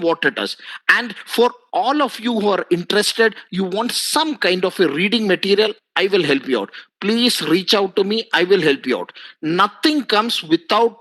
what it is. And for all of you who are interested, you want some kind of a reading material, I will help you out. Please reach out to me, I will help you out. Nothing comes without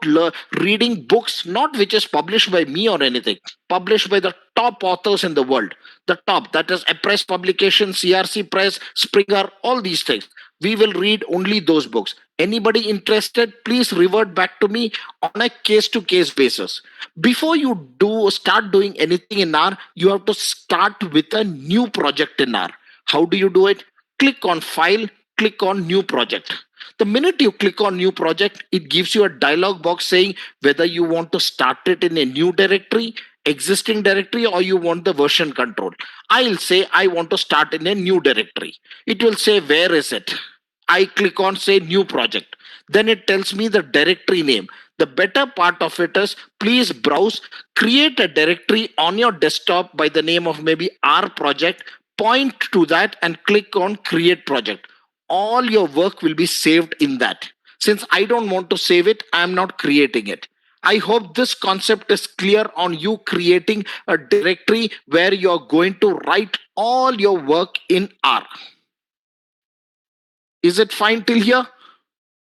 reading books, not which is published by me or anything, published by the top authors in the world. The top, that is a press publication, CRC Press, Springer, all these things. We will read only those books. Anybody interested, please revert back to me on a case to case basis. Before you do start doing anything in R, you have to start with a new project in R. How do you do it? Click on file, click on new project. The minute you click on new project, it gives you a dialog box saying whether you want to start it in a new directory, existing directory, or you want the version control. I'll say I want to start in a new directory. It will say where is it. I click on say new project. Then it tells me the directory name. The better part of it is please browse, create a directory on your desktop by the name of maybe R project, point to that and click on create project. All your work will be saved in that. Since I don't want to save it, I am not creating it. I hope this concept is clear on you creating a directory where you're going to write all your work in R. Is it fine till here?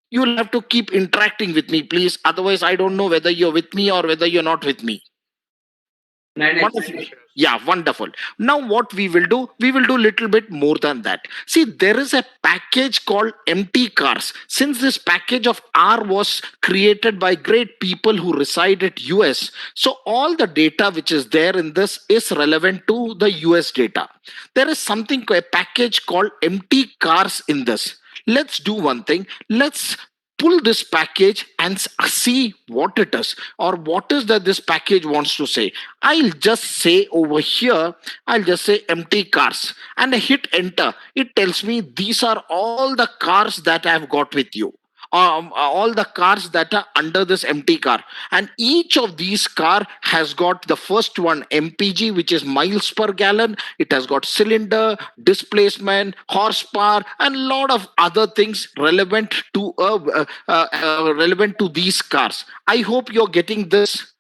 You'll have to keep interacting with me, please. Otherwise, I don't know whether you're with me or whether you're not with me. Wonderful. Yeah, wonderful. Now, what we will do a little bit more than that. See, there is a package called MT Cars. Since this package of R was created by great people who reside at US, so all the data which is there in this is relevant to the US data. There is something, a package called MT Cars in this. Let's do one thing. Let's pull this package and see what it is or what is that this package wants to say. I'll just say over here, I'll just say empty cars and I hit enter. It tells me these are all the cars that I've got with you. All the cars that are under this empty car, and each of these car has got the first one mpg, which is miles per gallon. It has got cylinder, displacement, horsepower, and a lot of other things relevant to these cars. I hope you're getting this.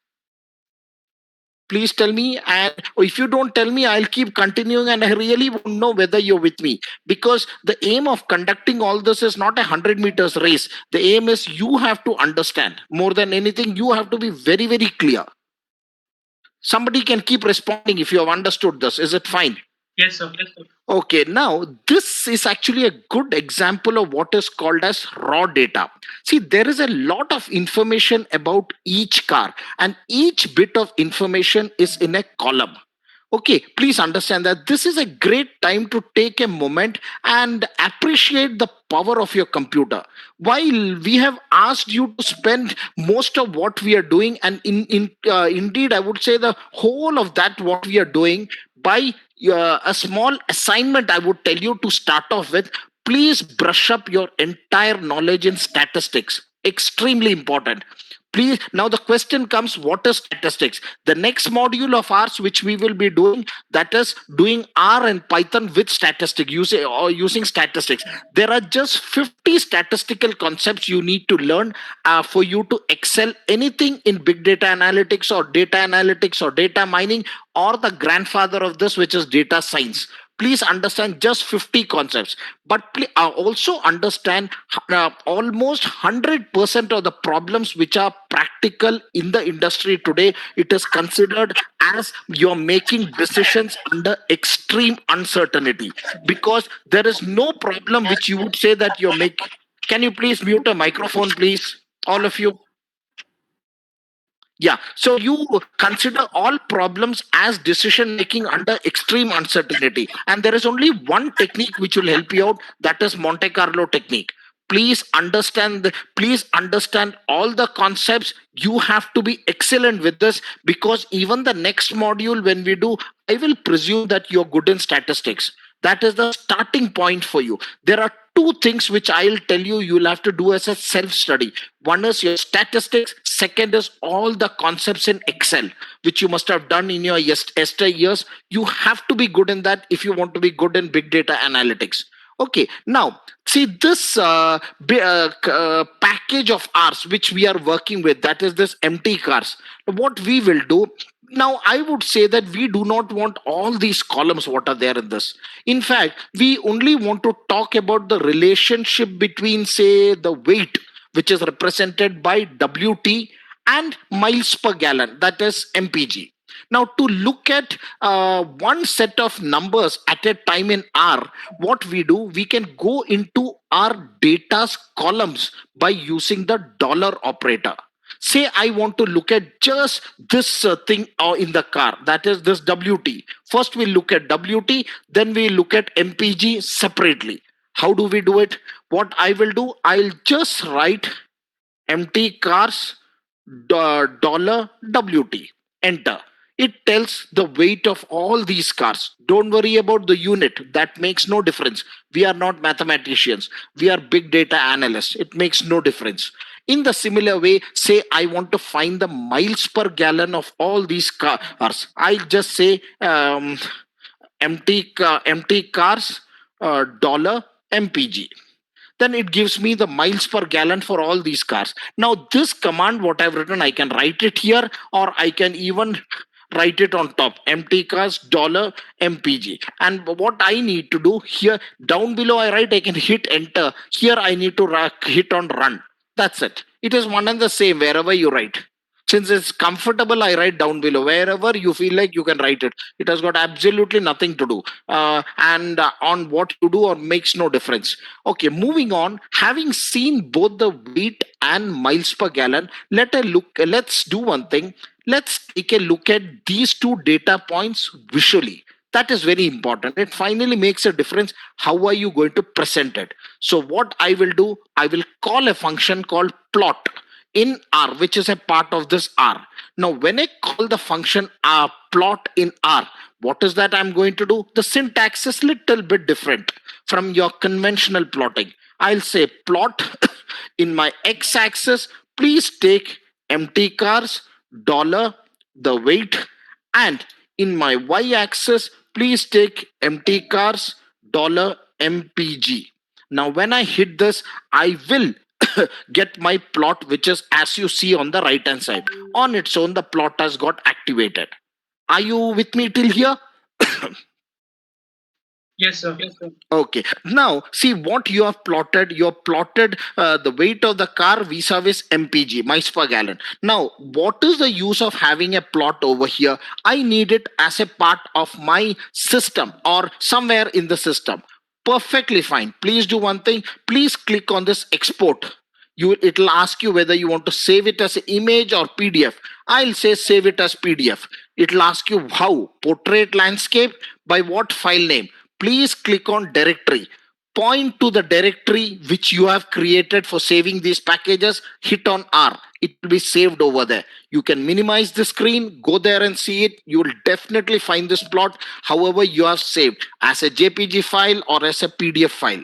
Please tell me, and if you don't tell me, I'll keep continuing, and I really won't know whether you're with me, because the aim of conducting all this is not 100 meters race. The aim is you have to understand. More than anything, you have to be very, very clear. Somebody can keep responding if you have understood this. Is it fine? Yes, sir. Yes, sir. Okay, now this is actually a good example of what is called as raw data. See, there is a lot of information about each car, and each bit of information is in a column. Okay, please understand that this is a great time to take a moment and appreciate the power of your computer. While we have asked you to spend most of what we are doing, and indeed, I would say the whole of that what we are doing by a small assignment, I would tell you to start off with. Please brush up your entire knowledge in statistics. Extremely important. Please, now the question comes, what is statistics? The next module of ours which we will be doing, that is doing R and Python with statistics, using statistics. There are just 50 statistical concepts you need to learn for you to excel anything in big data analytics or data mining, or the grandfather of this, which is data science. Please understand just 50 concepts, but also understand almost 100% of the problems which are practical in the industry today. It is considered as you're making decisions under extreme uncertainty, because there is no problem which you would say that you're making. Can you please mute a microphone, please, all of you? Yeah, so you consider all problems as decision making under extreme uncertainty, and there is only one technique which will help you out, that is Monte Carlo technique. Please understand all the concepts. You have to be excellent with this, because even the next module when we do, I will presume that you're good in statistics. That is the starting point for you. There are two things which I'll tell you you'll have to do as a self study. One is your statistics, second is all the concepts in Excel, which you must have done in your years. You have to be good in that if you want to be good in big data analytics. Okay, now see this package of ours which we are working with, that is this MT cars. What we will do, Now I would say that we do not want all these columns what are there in this. In fact, we only want to talk about the relationship between, say, the weight, which is represented by WT, and miles per gallon, that is MPG. Now, to look at one set of numbers at a time in R, what we do, we can go into our data's columns by using the dollar operator. Say I want to look at just this thing in the car, that is this WT. First we look at WT, then we look at MPG separately. How do we do it? What I will do, I'll just write empty cars dollar WT, enter. It tells the weight of all these cars. Don't worry about the unit, that makes no difference. We are not mathematicians, we are big data analysts, it makes no difference. In the similar way, say I want to find the miles per gallon of all these cars, I'll just say empty cars dollar MPG, then it gives me the miles per gallon for all these cars. Now, this command, what I've written, I can write it here, or I can even write it on top, empty cars dollar MPG. And what I need to do here, down below I write, I can hit enter. Here I need to hit on run. That's it. It is one and the same wherever you write. Since it's comfortable, I write down below. Wherever you feel like, you can write it. It has got absolutely nothing to do. And on what you do or makes no difference. Okay, moving on. Having seen both the weight and miles per gallon, let's do one thing. Let's take a look at these two data points visually. That is very important. It finally makes a difference. How are you going to present it? So what I will do, I will call a function called plot in R, which is a part of this R. Now, when I call the function plot in R, what is that I'm going to do? The syntax is little bit different from your conventional plotting. I'll say plot in my x-axis, please take empty cars, dollar, the weight, and in my y-axis, please take empty cars, dollar MPG. Now, when I hit this, I will get my plot, which is as you see on the right hand side. On its own, the plot has got activated. Are you with me till here? Yes, sir. Okay. Now, see what you have plotted. You have plotted the weight of the car vis-a-vis MPG, miles per gallon. Now, what is the use of having a plot over here? I need it as a part of my system or somewhere in the system. Perfectly fine. Please do one thing. Please click on this export. It'll ask you whether you want to save it as an image or PDF. I'll say save it as PDF. It'll ask you how, portrait landscape, by what file name. Please click on directory, point to the directory which you have created for saving these packages, hit on R, it will be saved over there. You can minimize the screen, go there and see it. You will definitely find this plot however you have saved, as a JPG file or as a PDF file.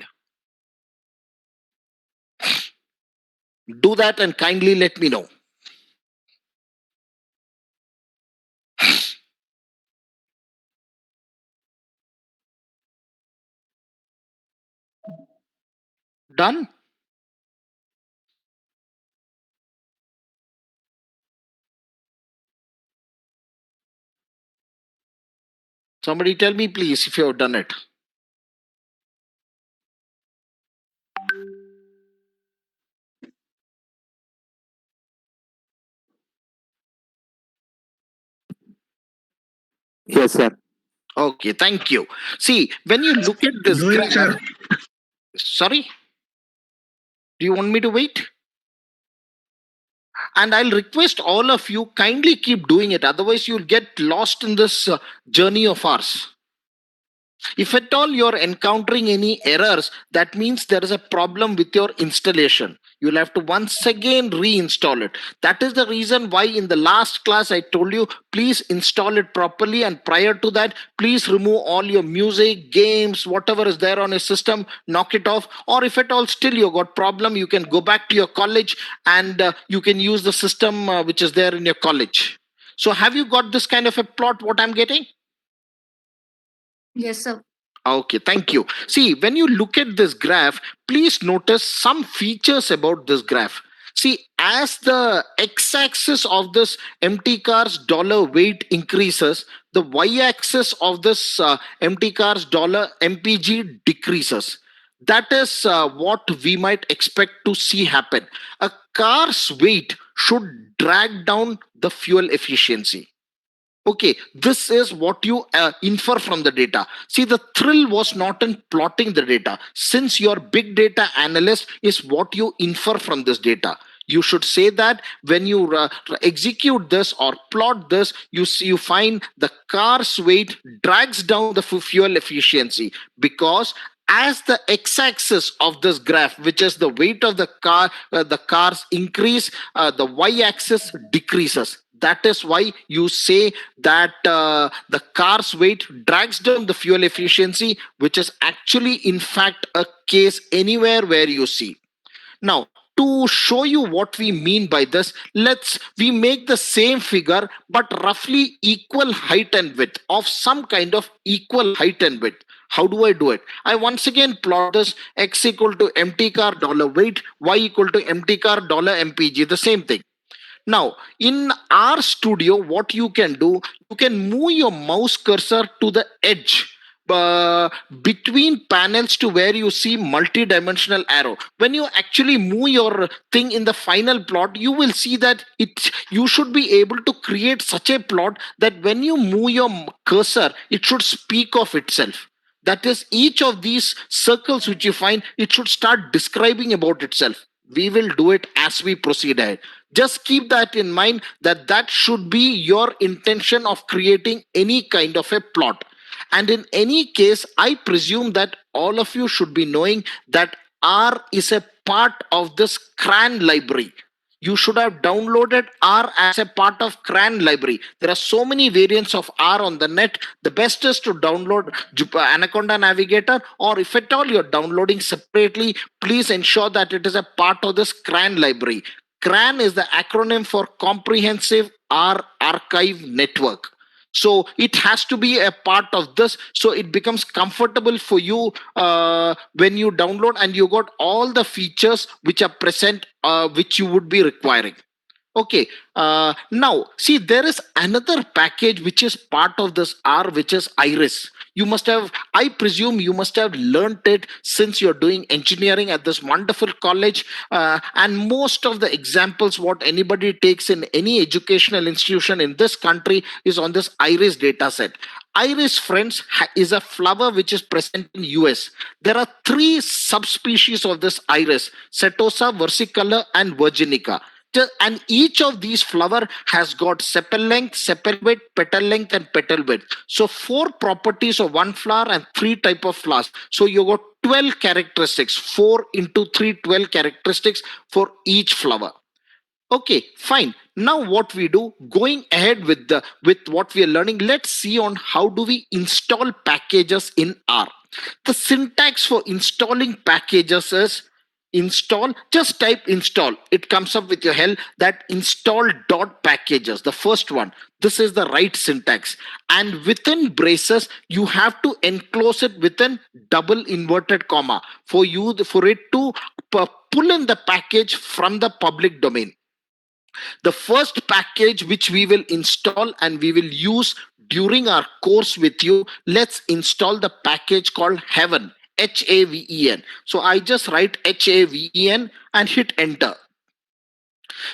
Do that and kindly let me know. Done? Somebody tell me please if you have done it. Yes, sir. Okay, thank you. See, when you look at this Doing, graph, sir. sorry, do you want me to wait? And I'll request all of you, kindly keep doing it, otherwise you'll get lost in this journey of ours. If at all you're encountering any errors, that means there is a problem with your installation. You'll have to once again reinstall it. That is the reason why in the last class I told you, please install it properly. And prior to that, please remove all your music, games, whatever is there on your system, knock it off. Or if at all still you got problem, you can go back to your college and you can use the system which is there in your college. So have you got this kind of a plot, what I'm getting? Yes, sir. Okay, thank you. See, when you look at this graph, please notice some features about this graph. See, as the x-axis of this empty car's dollar weight increases, the y-axis of this empty car's dollar mpg decreases. That is what we might expect to see happen. A car's weight should drag down the fuel efficiency. Okay, this is what you infer from the data. See, the thrill was not in plotting the data. Since your big data analyst is what you infer from this data, you should say that when you execute this or plot this, you see, you find the car's weight drags down the fuel efficiency, because as the x-axis of this graph, which is the weight of the cars increase, the y-axis decreases. That is why you say that the car's weight drags down the fuel efficiency, which is actually in fact a case anywhere where you see. Now, to show you what we mean by this, let's we make the same figure but roughly equal height and width, of some kind of equal height and width. How do I do it? I once again plot this: x equal to empty car dollar weight, y equal to empty car dollar mpg, the same thing. Now, in RStudio, what you can do, you can move your mouse cursor to the edge uh, between panels to where you see multi-dimensional arrow. When you actually move your thing in the final plot, you will see that you should be able to create such a plot that when you move your cursor, it should speak of itself. That is, each of these circles which you find, it should start describing about itself. We will do it as we proceed ahead. Just keep that in mind, that that should be your intention of creating any kind of a plot. And in any case, I presume that all of you should be knowing that R is a part of this CRAN library. You should have downloaded R as a part of CRAN library. There are so many variants of R on the net. The best is to download Anaconda Navigator, or if at all you're downloading separately, please ensure that it is a part of this CRAN library. CRAN is the acronym for Comprehensive R Archive Network. So it has to be a part of this, so it becomes comfortable for you when you download, and you got all the features which are present, which you would be requiring. Okay, now see, there is another package which is part of this R, which is Iris. You must have, I presume, you must have learned it since you're doing engineering at this wonderful college. And most of the examples, what anybody takes in any educational institution in this country, is on this Iris data set. Iris, friends, is a flower which is present in US. There are three subspecies of this iris: Setosa, versicolor, and virginica. And each of these flower has got sepal length, sepal width, petal length, and petal width. So four properties of one flower and three type of flowers. So you got 12 characteristics, 4 into 3, 12 characteristics for each flower. Okay, fine. Now what we do, going ahead with what we are learning, let's see on how do we install packages in R. The syntax for installing packages is install. Just type install, it comes up with your hell that install dot packages, the first one. This is the right syntax, and within braces you have to enclose it within double inverted comma for it to pull in the package from the public domain. The first package which we will install and we will use during our course with you, let's install the package called Haven, Haven. So I just write Haven and hit enter.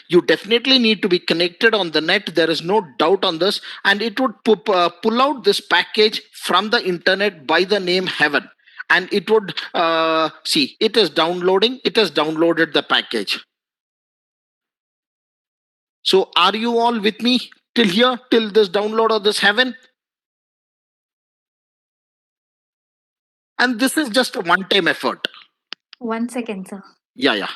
You definitely need to be connected on the net, there is no doubt on this, and it would pull out this package from the internet by the name Haven, and it would see, it is downloading, it has downloaded the package. So are you all with me till here, till this download of this Haven? And this is just a one-time effort. 1 second, sir. Yeah.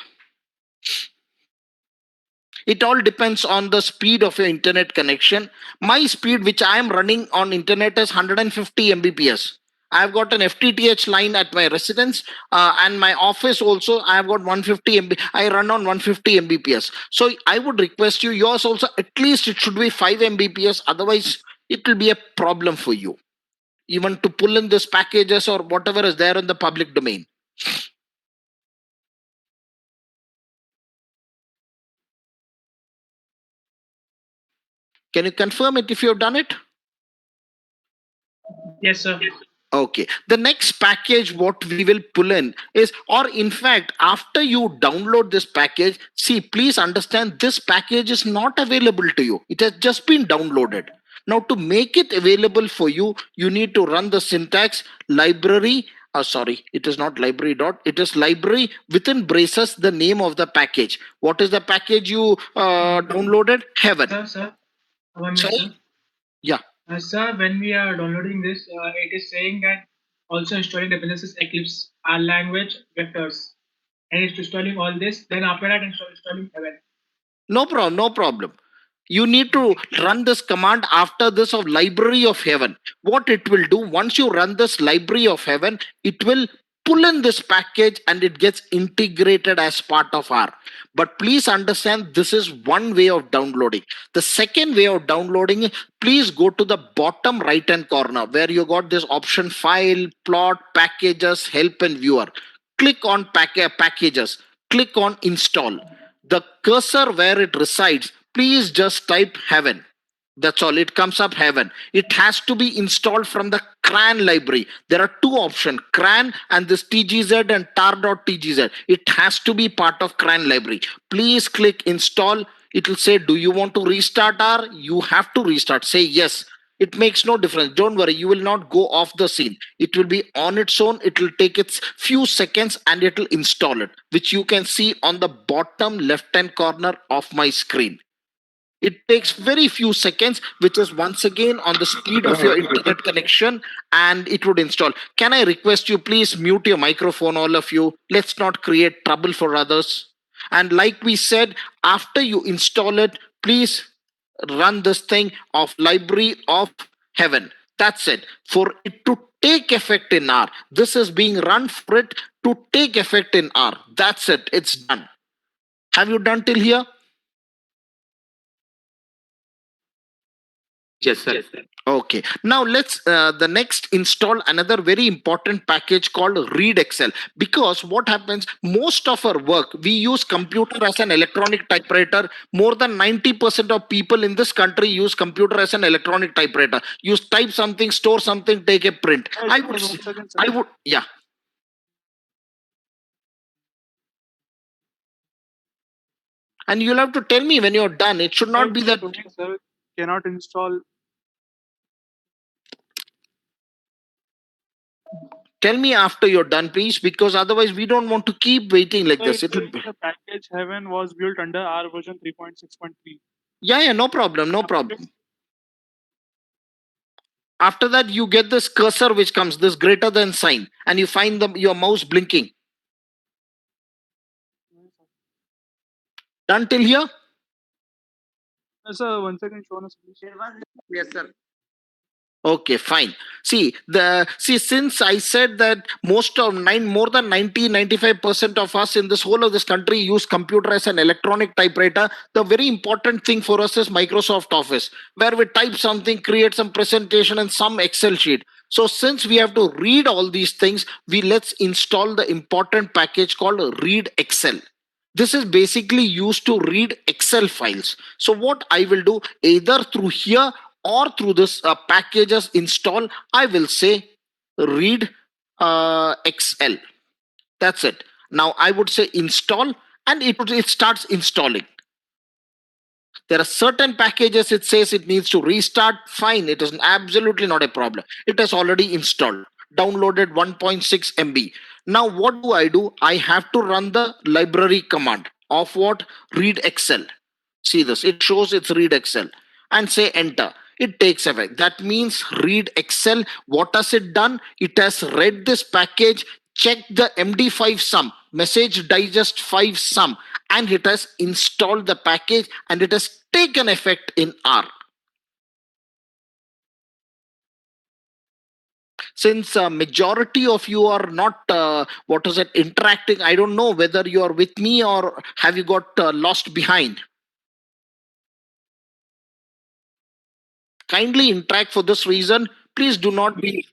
It all depends on the speed of your internet connection. My speed, which I am running on internet, is 150 Mbps. I've got an FTTH line at my residence, and my office also. I've got 150 MB. I run on 150 Mbps. So I would request you, yours also, at least it should be 5 Mbps. Otherwise, it will be a problem for you, even to pull in this packages or whatever is there in the public domain. Can you confirm it if you have done it? Yes, sir. Okay. The next package, what we will pull in is, or in fact, after you download this package, see, please understand this package is not available to you. It has just been downloaded. Now, to make it available for you, you need to run the syntax library. Sorry, it is not library dot, it is library within braces the name of the package. What is the package you downloaded? Heaven. Sir, 1 minute, Sorry? sir. Yeah. Sir, when we are downloading this, it is saying that also installing dependencies Eclipse, our language vectors, and it's installing all this. Then after that, installing Heaven. No problem, no problem. You need to run this command after this of library of heaven. What it will do, once you run this library of heaven, it will pull in this package and it gets integrated as part of R. But please understand, this is one way of downloading. The second way of downloading, please go to the bottom right hand corner where you got this option file, plot, packages, help and viewer. Click on packages, click on install. The cursor where it resides, please just type heaven. That's all. It comes up heaven. It has to be installed from the CRAN library. There are two options, CRAN and this TGZ and tar.tgz. It has to be part of CRAN library. Please click install. It will say, do you want to restart R? You have to restart. Say yes. It makes no difference. Don't worry, you will not go off the scene. It will be on its own. It will take its few seconds and it will install it, which you can see on the bottom left hand corner of my screen. It takes very few seconds, which is once again on the speed of your internet connection, and it would install. Can I request you please mute your microphone, all of you? Let's not create trouble for others. And like we said, after you install it, please run this thing of library of heaven. That's it. For it to take effect in R, this is being run for it to take effect in R. That's it. It's done. Have you done till here? Yes, sir. Okay. Now let's the next install another very important package called Read Excel, because what happens, most of our work we use computer as an electronic typewriter. More than 90% of people in this country use computer as an electronic typewriter. You type something, store something, take a print. I would, yeah. And you'll have to tell me when you're done. It should not be that. Sir, cannot install. Tell me after you're done, please, because otherwise we don't want to keep waiting like Sir, this. it It will says be. the package Heaven was built under R version 3.6.3. Yeah, no problem, no problem. After that, you get this cursor which comes, this greater than sign, and you find your mouse blinking. Done till here? Sir, once again, show us, please. Yes, sir. Okay, fine. Since I said that more than 95% of us in this whole of this country use computer as an electronic typewriter, the very important thing for us is Microsoft Office, where we type something, create some presentation and some Excel sheet. So since we have to read all these things, let's install the important package called Read Excel. This is basically used to read Excel files. So what I will do, either through here or through this packages install, I will say read Excel. That's it. Now I would say install, and it starts installing. There are certain packages it says it needs to restart. Fine, it is absolutely not a problem. It has already installed, downloaded 1.6 MB. Now what do? I have to run the library command of what? Read Excel. See this, it shows it's read Excel, and say enter. It takes effect. That means read Excel. What has it done? It has read this package, checked the MD5 sum, message digest 5 sum, and it has installed the package and it has taken effect in R. Since majority of you are not interacting, I don't know whether you are with me or have you got lost behind. Kindly interact. For this reason, please do not be.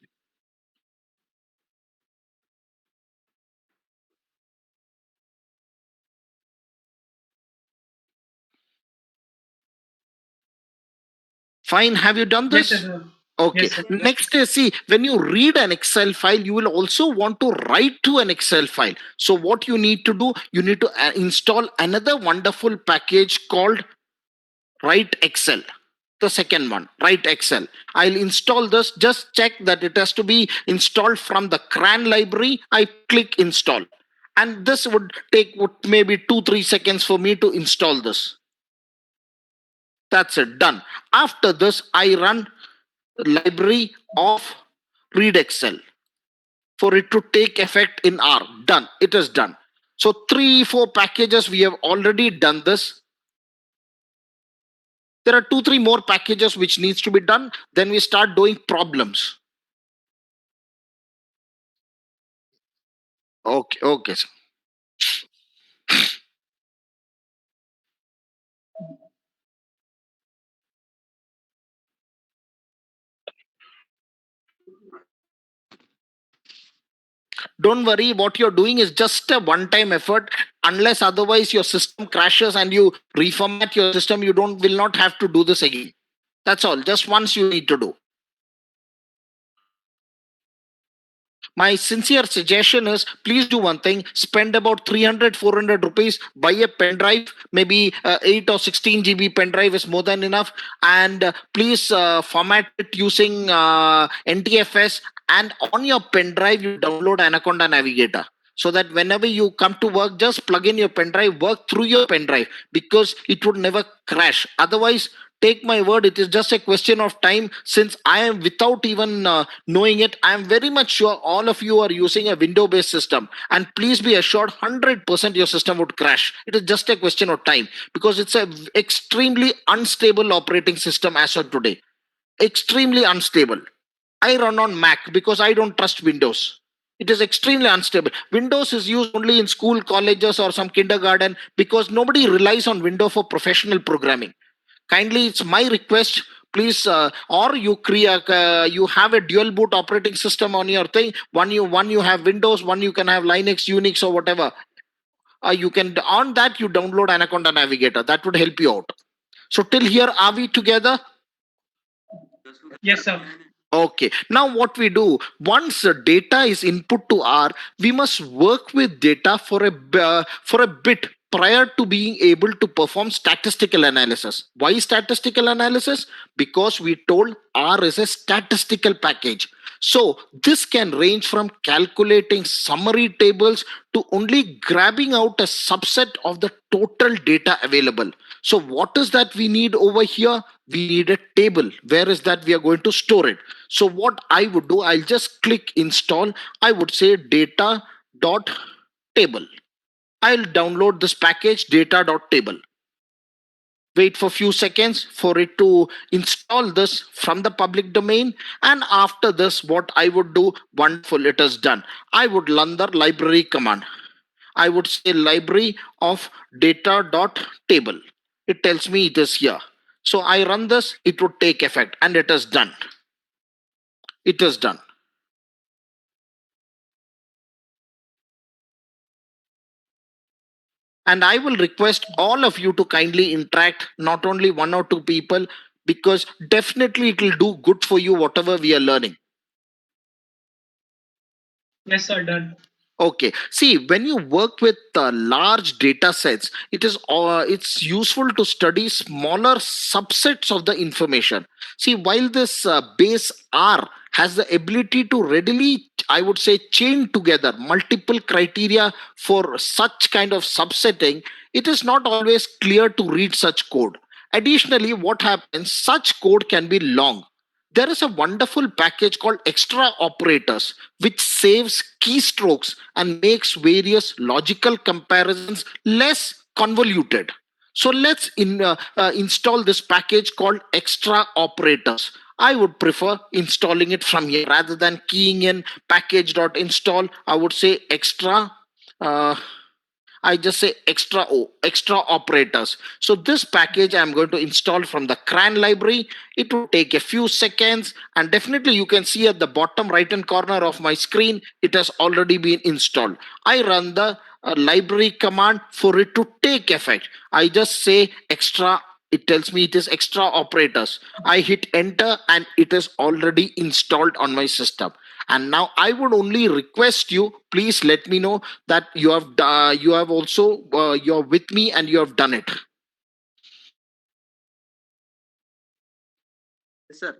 Fine. Have you done Yes, this? sir. Okay. Yes, sir. Next is, see, when you read an Excel file, you will also want to write to an Excel file. So what you need to do, you need to install another wonderful package called Write Excel. The second one, Write Excel. I'll install this. Just check that it has to be installed from the CRAN library. I click install. And this would take maybe 2-3 seconds for me to install this. That's it, done. After this, I run library of read Excel for it to take effect in R. Done. It is done. So 3-4 packages we have already done this. There are 2-3 more packages which needs to be done. Then we start doing problems. Okay, okay, sir. Don't worry, what you're doing is just a one-time effort. Unless otherwise your system crashes and you reformat your system, you will not have to do this again. That's all. Just once you need to do. My sincere suggestion is, please do one thing: spend about 300-400 rupees, buy a pen drive, maybe 8 or 16 GB pen drive is more than enough, and please format it using NTFS, and on your pen drive you download Anaconda Navigator, so that whenever you come to work, just plug in your pen drive, work through your pen drive, because it would never crash. Otherwise, take my word, it is just a question of time. Since I am, without even knowing it, I am very much sure all of you are using a window based system, and please be assured 100% your system would crash. It is just a question of time, because it's a extremely unstable operating system as of today. Extremely unstable. I run on Mac because I don't trust Windows. It is extremely unstable. Windows is used only in school, colleges, or some kindergarten, because nobody relies on Windows for professional programming. Kindly, it's my request, please, or you create, you have a dual boot operating system on your thing. One you have Windows, one you can have Linux, Unix, or whatever. You can, on that you download Anaconda Navigator. That would help you out. So till here, are we together? Yes, sir. Okay. Now what we do, once the data is input to R, we must work with data for a bit prior to being able to perform statistical analysis. Why statistical analysis? Because we told R is a statistical package. So this can range from calculating summary tables to only grabbing out a subset of the total data available. So what is that we need over here? We need a table. Where is that we are going to store it? So what I would do, I'll just click install. I would say data dot table. I'll download this package data dot table. Wait for few seconds for it to install this from the public domain. And after this, what I would do, wonderful, it is done. I would run the library command. I would say library of data dot table. It tells me it is here. So I run this, it would take effect, and it is done. It is done. And I will request all of you to kindly interact, not only one or two people, because definitely it will do good for you, whatever we are learning. Yes, sir. Done. Okay. See, when you work with large data sets, it's useful to study smaller subsets of the information. See, while this base R has the ability to readily, I would say, chain together multiple criteria for such kind of subsetting, it is not always clear to read such code. Additionally, what happens, such code can be long. There is a wonderful package called extra operators, which saves keystrokes and makes various logical comparisons less convoluted. So let's install this package called extra operators. I would prefer installing it from here rather than keying in package.install. I would say extra. I just say extra operators. So this package I'm going to install from the CRAN library. It will take a few seconds, and definitely you can see at the bottom right hand corner of my screen, it has already been installed. I run the library command for it to take effect. I just say extra It tells me it is extra operators. I hit enter and it is already installed on my system. And now I would only request you, please let me know that you have also you're with me and you have done it. Sir.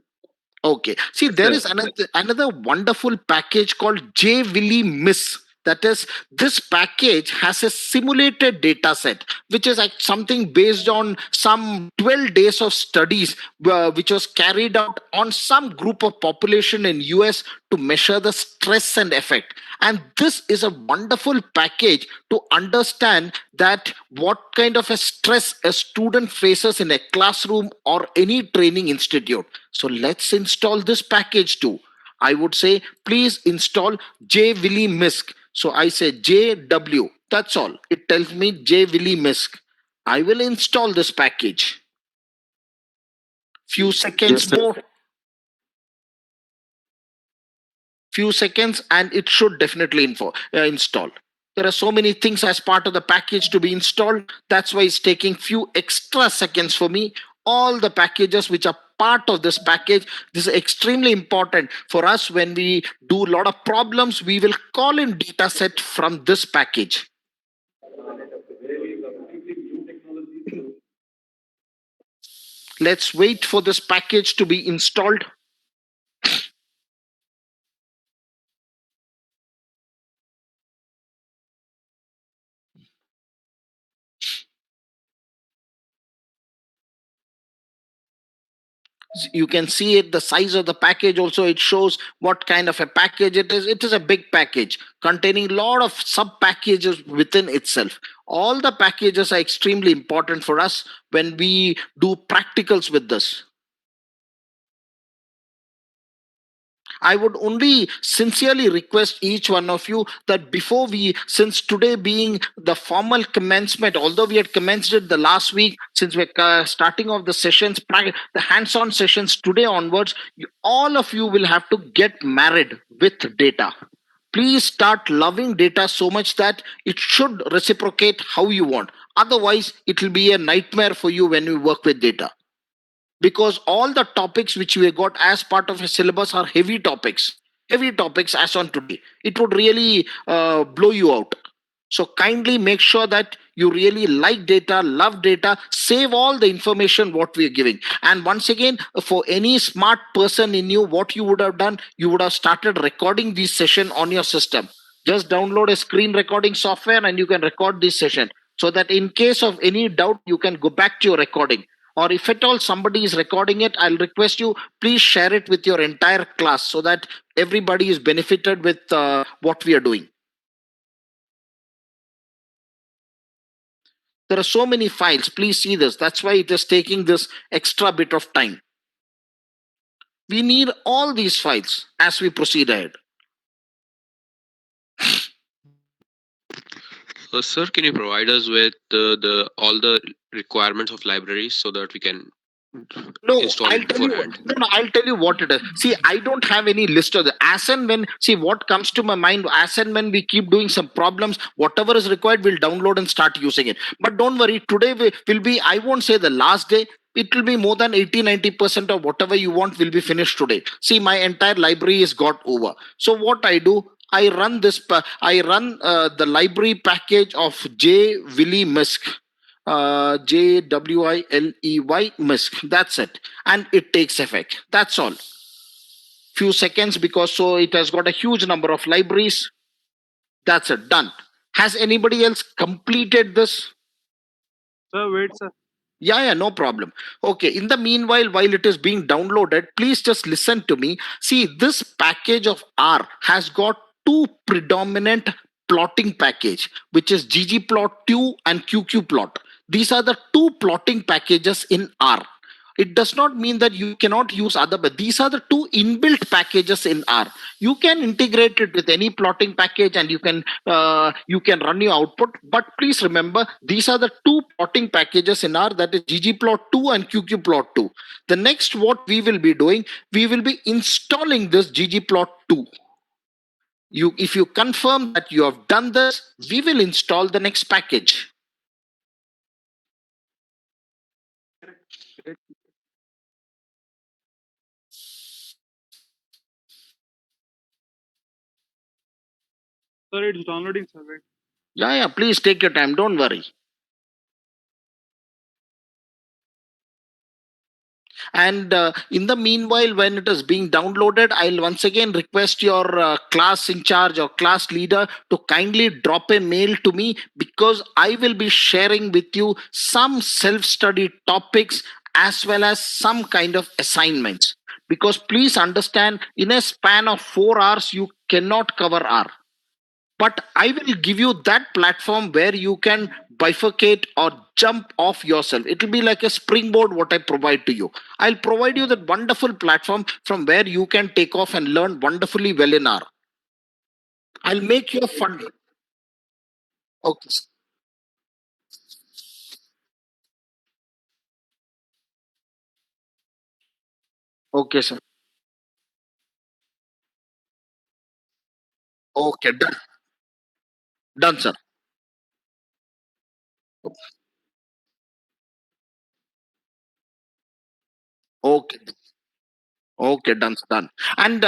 Okay. See, Yes, there sir. is another wonderful package called JWilly Miss. That is, this package has a simulated data set, which is like something based on some 12 days of studies, which was carried out on some group of population in US to measure the stress and effect. And this is a wonderful package to understand that what kind of a stress a student faces in a classroom or any training institute. So let's install this package too. I would say please install JWilly Misk. So I say JW. That's all. It tells me JWilly Misk. I will install this package. Few seconds sir. more. Few seconds and it should definitely install. There are so many things as part of the package to be installed. That's why it's taking few extra seconds for me. All the packages which are part of this package, this is extremely important for us. When we do a lot of problems, we will call in data set from this package. Let's wait for this package to be installed. You can see it, the size of the package also, it shows what kind of a package it is. It is a big package containing a lot of sub packages within itself. All the packages are extremely important for us when we do practicals with this. I would only sincerely request each one of you that before we, since today being the formal commencement, although we had commenced it the last week, since we're starting off the sessions, the hands-on sessions today onwards, all of you will have to get married with data. Please start loving data so much that it should reciprocate how you want. Otherwise, it will be a nightmare for you when you work with data, because all the topics which we got as part of a syllabus are heavy topics as on today. It would really blow you out. So kindly make sure that you really like data, love data, save all the information what we are giving. And once again, for any smart person in you, what you would have done, you would have started recording this session on your system. Just download a screen recording software and you can record this session, so that in case of any doubt you can go back to your recording. Or if at all somebody is recording it, I'll request you, please share it with your entire class so that everybody is benefited with what we are doing. There are so many files, please see this. That's why it is taking this extra bit of time. We need all these files as we proceed ahead. Sir, can you provide us with the all the requirements of libraries so that we can No, install I'll it tell you. beforehand? No, I'll tell you what it is. See, I don't have any list of the as and when. See, what comes to my mind as and when we keep doing some problems, whatever is required, we'll download and start using it. But don't worry, today will be. I won't say the last day. It will be more than 80-90% of whatever you want will be finished today. See, my entire library is got over. So what I do, I run this. I run the library package of JWilly Misk. JWiley Misk. That's it. And it takes effect. That's all. Few seconds, because so it has got a huge number of libraries. That's it. Done. Has anybody else completed this? Sir, wait, sir. Yeah, no problem. Okay, in the meanwhile, while it is being downloaded, please just listen to me. See, this package of R has got two predominant plotting package, which is ggplot2 and qqplot. These are the two plotting packages in R. It does not mean that you cannot use other, but these are the two inbuilt packages in R. You can integrate it with any plotting package and you can run your output. But please remember, these are the two plotting packages in R, that is ggplot2 and qqplot2. The next what we will be doing, we will be installing this ggplot2. If you confirm that you have done this, we will install the next package. Sir, it's downloading, sir. Wait. Yeah, please take your time, don't worry. And in the meanwhile, when it is being downloaded, I'll once again request your class in charge or class leader to kindly drop a mail to me, because I will be sharing with you some self-study topics as well as some kind of assignments. Because please understand, in a span of 4 hours, you cannot cover R, but I will give you that platform where you can bifurcate or jump off yourself. It will be like a springboard what I provide to you. I'll provide you that wonderful platform from where you can take off and learn wonderfully well in R. I'll make you fun. Okay. Okay, sir. Okay, done. Done, sir. Okay. Okay, done, done. And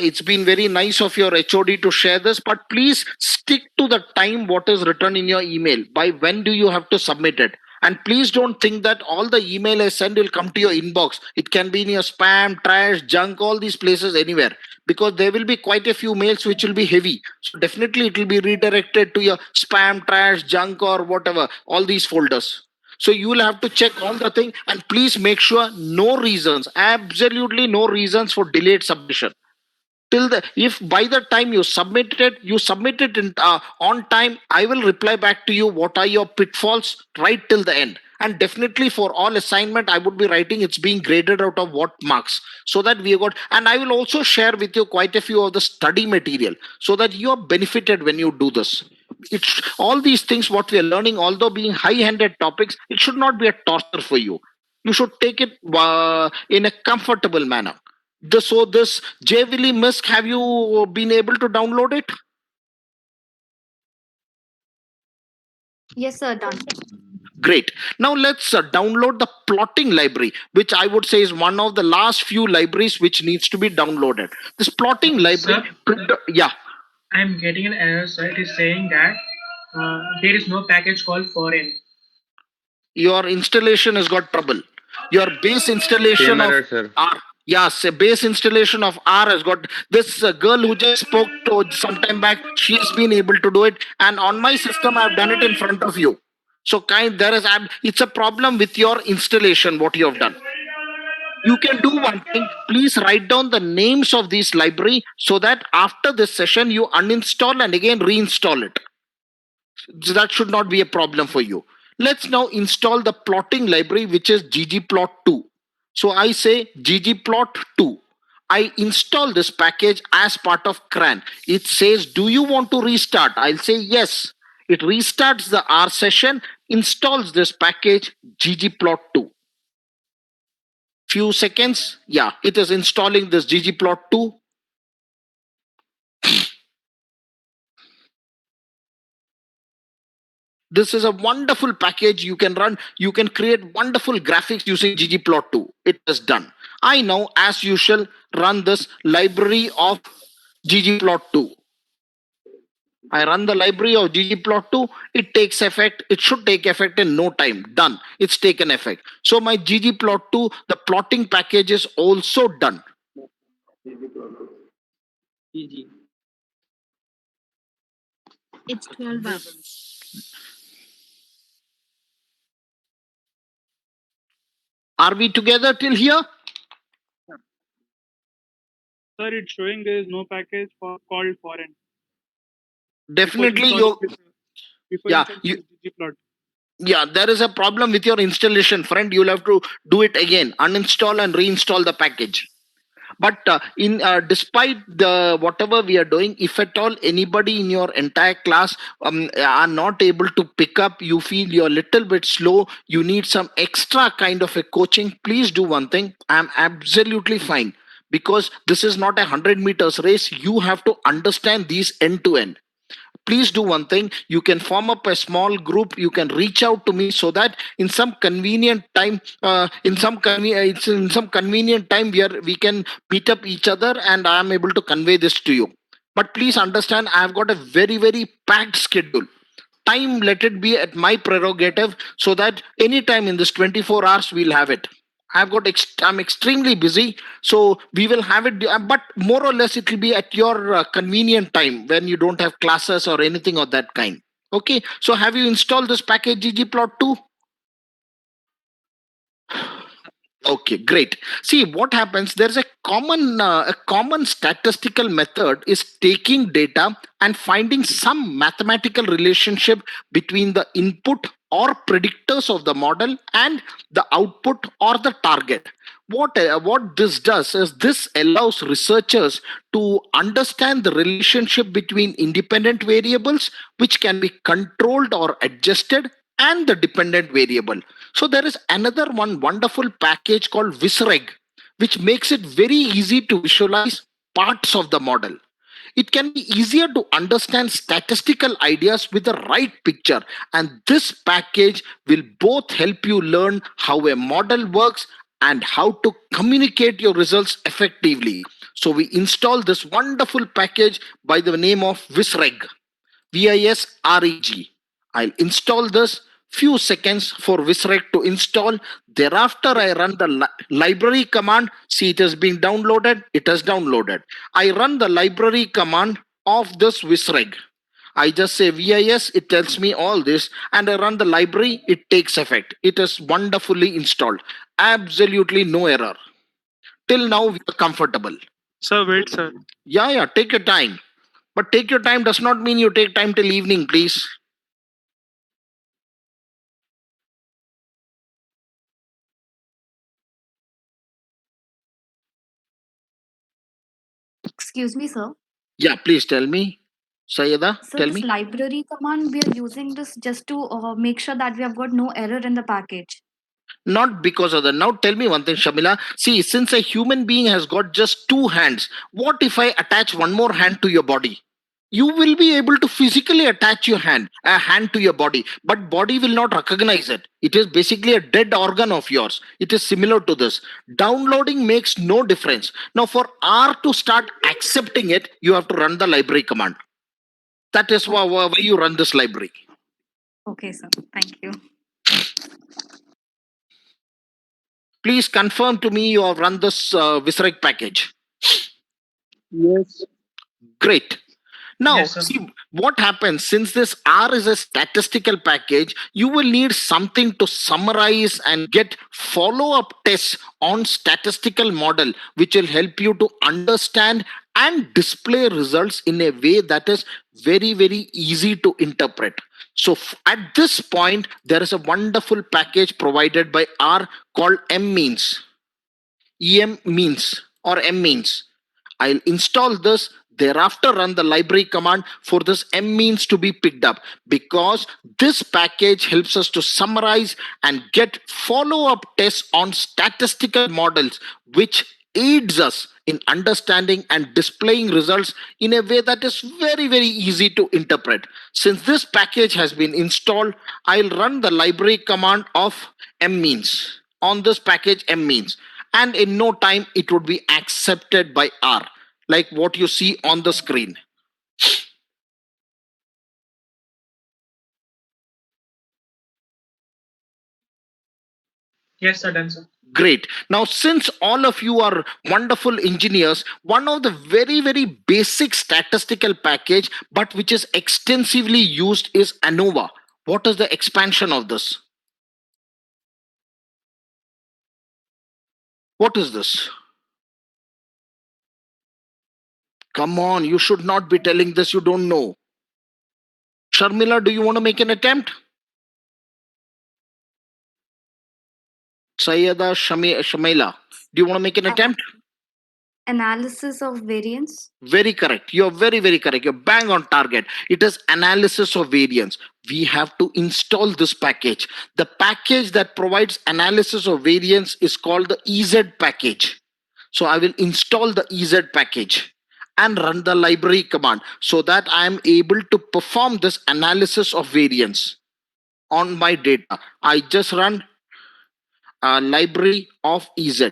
it's been very nice of your HOD to share this, but please stick to the time what is written in your email. By when do you have to submit it? And please don't think that all the email I send will come to your inbox. It can be in your spam, trash, junk, all these places, anywhere. Because there will be quite a few mails which will be heavy. So definitely it will be redirected to your spam, trash, junk, or whatever, all these folders. So you will have to check all the thing, and please make sure no reasons, absolutely no reasons for delayed submission. Till the, if by the time you submit it in, on time, I will reply back to you what are your pitfalls right till the end. And definitely for all assignment, I would be writing it's being graded out of what marks, so that we got. And I will also share with you quite a few of the study material, so that you are benefited when you do this. It's all these things what we are learning, although being high-handed topics, it should not be a torture for you. You should take it in a comfortable manner. So this JVili Misk, have you been able to download it? Yes, sir. Done. Great. Now let's download the plotting library, which I would say is one of the last few libraries which needs to be downloaded. This plotting library, yeah. I'm getting an error, sir. It is saying that there is no package called foreign. Your installation has got trouble. Your base Same installation of error, sir. R, yes, a base installation of R has got this girl who just spoke to some time back. She has been able to do it, and on my system, I've done it in front of you. So, there is it's a problem with your installation. What you have done. You can do one thing. Please write down the names of this library so that after this session, you uninstall and again reinstall it. So that should not be a problem for you. Let's now install the plotting library, which is ggplot2. So I say ggplot2. I install this package as part of CRAN. It says, do you want to restart? I'll say yes. It restarts the R session, installs this package ggplot2. Few seconds. Yeah, it is installing this ggplot2. This is a wonderful package you can run. You can create wonderful graphics using ggplot2. It is done. I now, as usual, run this library of ggplot2. I run the library of ggplot2. It takes effect. It should take effect in no time. Done. It's taken effect. So my ggplot2, the plotting package is also done. It's 12 hours. Are we together till here? Sir, it's showing there is no package called foreign. Definitely Before yeah, installing ggplot. Yeah, there is a problem with your installation, friend. You'll have to do it again, uninstall and reinstall the package. But in despite the whatever we are doing, if at all anybody in your entire class are not able to pick up, you feel you're a little bit slow, you need some extra kind of a coaching, please do one thing. I'm absolutely fine, because this is not a 100 meters race. You have to understand these end to end. Please do one thing. You can form up a small group. You can reach out to me, so that in some convenient time, we can meet up each other, and I am able to convey this to you. But please understand, I've got a very, very packed schedule. Time, let it be at my prerogative, so that anytime in this 24 hours we'll have it. I'm extremely busy, so we will have it, but more or less it will be at your convenient time when you don't have classes or anything of that kind. Okay, so have you installed this package ggplot2? Okay, great. See what happens. There's a common statistical method is taking data and finding some mathematical relationship between the input or predictors of the model and the output or the target. What this does is this allows researchers to understand the relationship between independent variables which can be controlled or adjusted and the dependent variable. So there is another one wonderful package called Visreg, which makes it very easy to visualize parts of the model. It can be easier to understand statistical ideas with the right picture, and this package will both help you learn how a model works and how to communicate your results effectively. So we install this wonderful package by the name of Visreg. VISREG. I'll install this. Few seconds for Visreg to install. Thereafter, I run the library command. See, it has been downloaded. It has downloaded. I run the library command of this Visreg. I just say VIS, it tells me all this, and I run the library, it takes effect. It is wonderfully installed. Absolutely no error. Till now, we are comfortable. Sir, wait, sir. Yeah, take your time. But take your time does not mean you take time till evening, please. Excuse me, sir. Yeah, please tell me. Sayeda, So tell this me. library command, we are using this just to make sure that we have got no error in the package. Not because of that. Now tell me one thing, Shamila. See, since a human being has got just two hands, what if I attach one more hand to your body? You will be able to physically attach a hand to your body, but body will not recognize it. It is basically a dead organ of yours. It is similar to this. Downloading makes no difference. Now, for R to start accepting it, you have to run the library command. That is why you run this library. Okay, sir. Thank you. Please confirm to me you have run this Visreg package. Yes. Great. Now, Yes, sir. see what happens since this R is a statistical package, you will need something to summarize and get follow up tests on statistical model, which will help you to understand and display results in a way that is very, very easy to interpret. So, at this point, there is a wonderful package provided by R called mmeans. EM means or M means. I'll install this, thereafter run the library command for this M means to be picked up, because this package helps us to summarize and get follow-up tests on statistical models, which aids us in understanding and displaying results in a way that is very, very easy to interpret. Since this package has been installed, I'll run the library command of mmeans on this package mmeans, and in no time it would be accepted by R, like what you see on the screen. Yes, sir, done, sir. Great. Now, since all of you are wonderful engineers, one of the very, very basic statistical package, but which is extensively used is ANOVA. What is the expansion of this? What is this? Come on, you should not be telling this you don't know. Sharmila, do you want to make an attempt? Sayeda, Shamila, do you want to make an attempt? Analysis of variance. Very correct. You're very, very correct. You're bang on target. It is analysis of variance. We have to install this package. The package that provides analysis of variance is called the EZ package. So I will install the EZ package and run the library command so that I am able to perform this analysis of variance on my data. I just run library of EZ.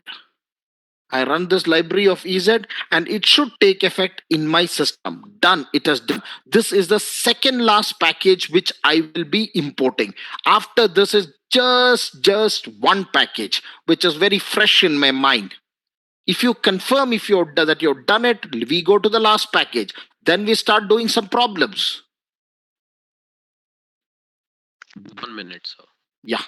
I run this library of EZ and it should take effect in my system. Done. It has done. This is the second last package which I will be importing. After this is just one package which is very fresh in my mind. If you confirm that you've done it, we go to the last package. Then we start doing some problems. 1 minute, sir. Yeah.